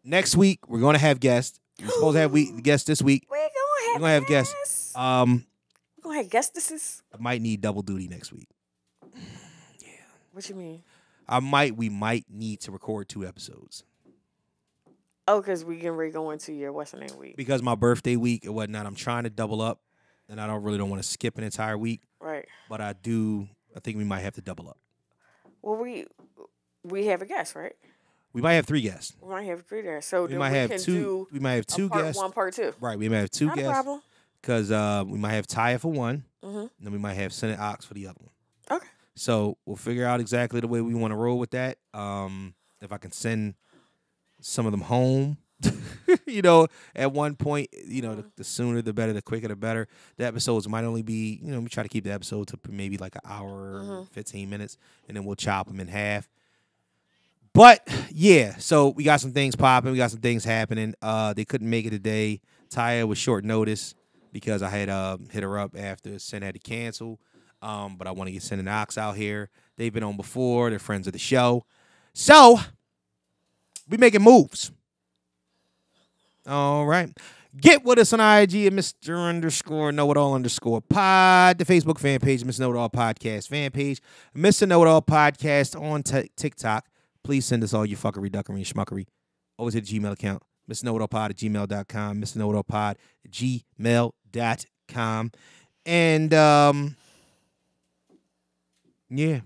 Next week we're gonna have guests. We're supposed to have guests this week. We're gonna have guests. We're gonna have guests. I might need double duty next week. Yeah. What you mean? We might need to record 2 episodes. Oh, because we getting ready to go into your Western Name week. Because my birthday week and whatnot, I'm trying to double up, and I don't want to skip an entire week. Right. But I think we might have to double up. Well, we have a guest, right? We might have 3 guests. We might have 3 guests. So we might have 2. We might have 2 guests. Part 1, part 2. Right. We might have 2 Not guests. a problem. Because we might have Taya for one, and then we might have Senate Ox for the other one. Okay. So we'll figure out exactly the way we want to roll with that. If I can send some of them home, at one point, the sooner the better, the quicker the better. The episodes might only be, we try to keep the episode to maybe like an hour, 15 minutes, and then we'll chop them in half. But yeah, so we got some things popping. We got some things happening. They couldn't make it today. Taya was short notice because I had hit her up after Sen had to cancel. But I want to get Sen and Ox out here. They've been on before. They're friends of the show. So we making moves. All right. Get with us on IG at Mr_KnowItAll_pod. The Facebook fan page, Mr. KnowItAll Podcast fan page. Mr. KnowItAll Podcast on TikTok. Please send us all your fuckery, duckery, and schmuckery. Always hit the Gmail account. MrKnowItAllPod@gmail.com. MrKnowItAllPod@gmail.com. And, yeah.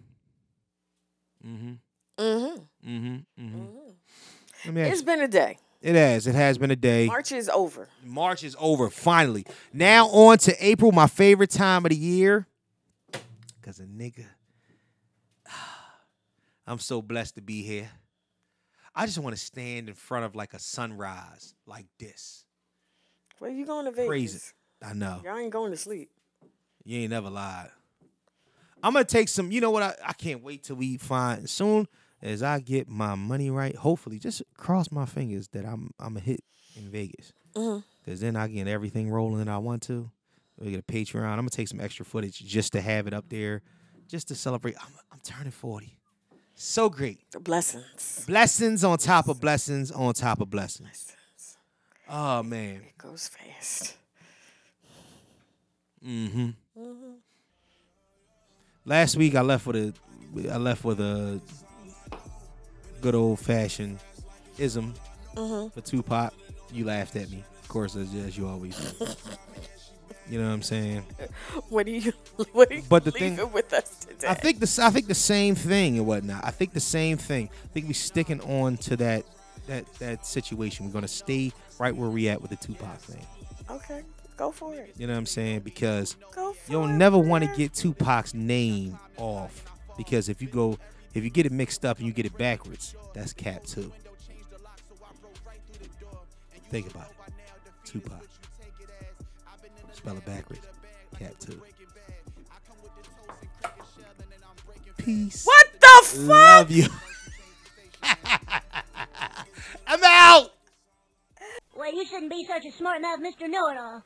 It's been a day. It has. It has been a day. March is over. March is over, finally. Now on to April, my favorite time of the year. Because a nigga, I'm so blessed to be here. I just want to stand in front of like a sunrise like this. Where you going to Vegas? Crazy. I know. Y'all ain't going to sleep. You ain't never lied. I'm gonna take some. You know what? I can't wait till we find as soon as I get my money right. Hopefully, just cross my fingers that I'm a hit in Vegas. Because then I get everything rolling that I want to. We get a Patreon. I'm gonna take some extra footage just to have it up there, just to celebrate. I'm turning 40. So great. Blessings. Blessings on top of blessings on top of blessings. Oh man. It goes fast. Last week I left with a good old fashioned ism for Tupac. You laughed at me, of course, as you always do. You know what I'm saying? What are you But the leaving thing with us today? I think the same thing and whatnot. I think the same thing. I think we sticking on to that situation. We're gonna stay right where we at with the Tupac thing. Okay, go for it. You know what I'm saying? Because Go for you'll it, never want to man. get Tupac's name off. Because if you get it mixed up and you get it backwards, that's cap too. Think about it. Tupac. Spell it backwards. Cap too. Peace. What the fuck? Love you. I'm out. Well, you shouldn't be such a smart mouth, Mr. Know-It-All.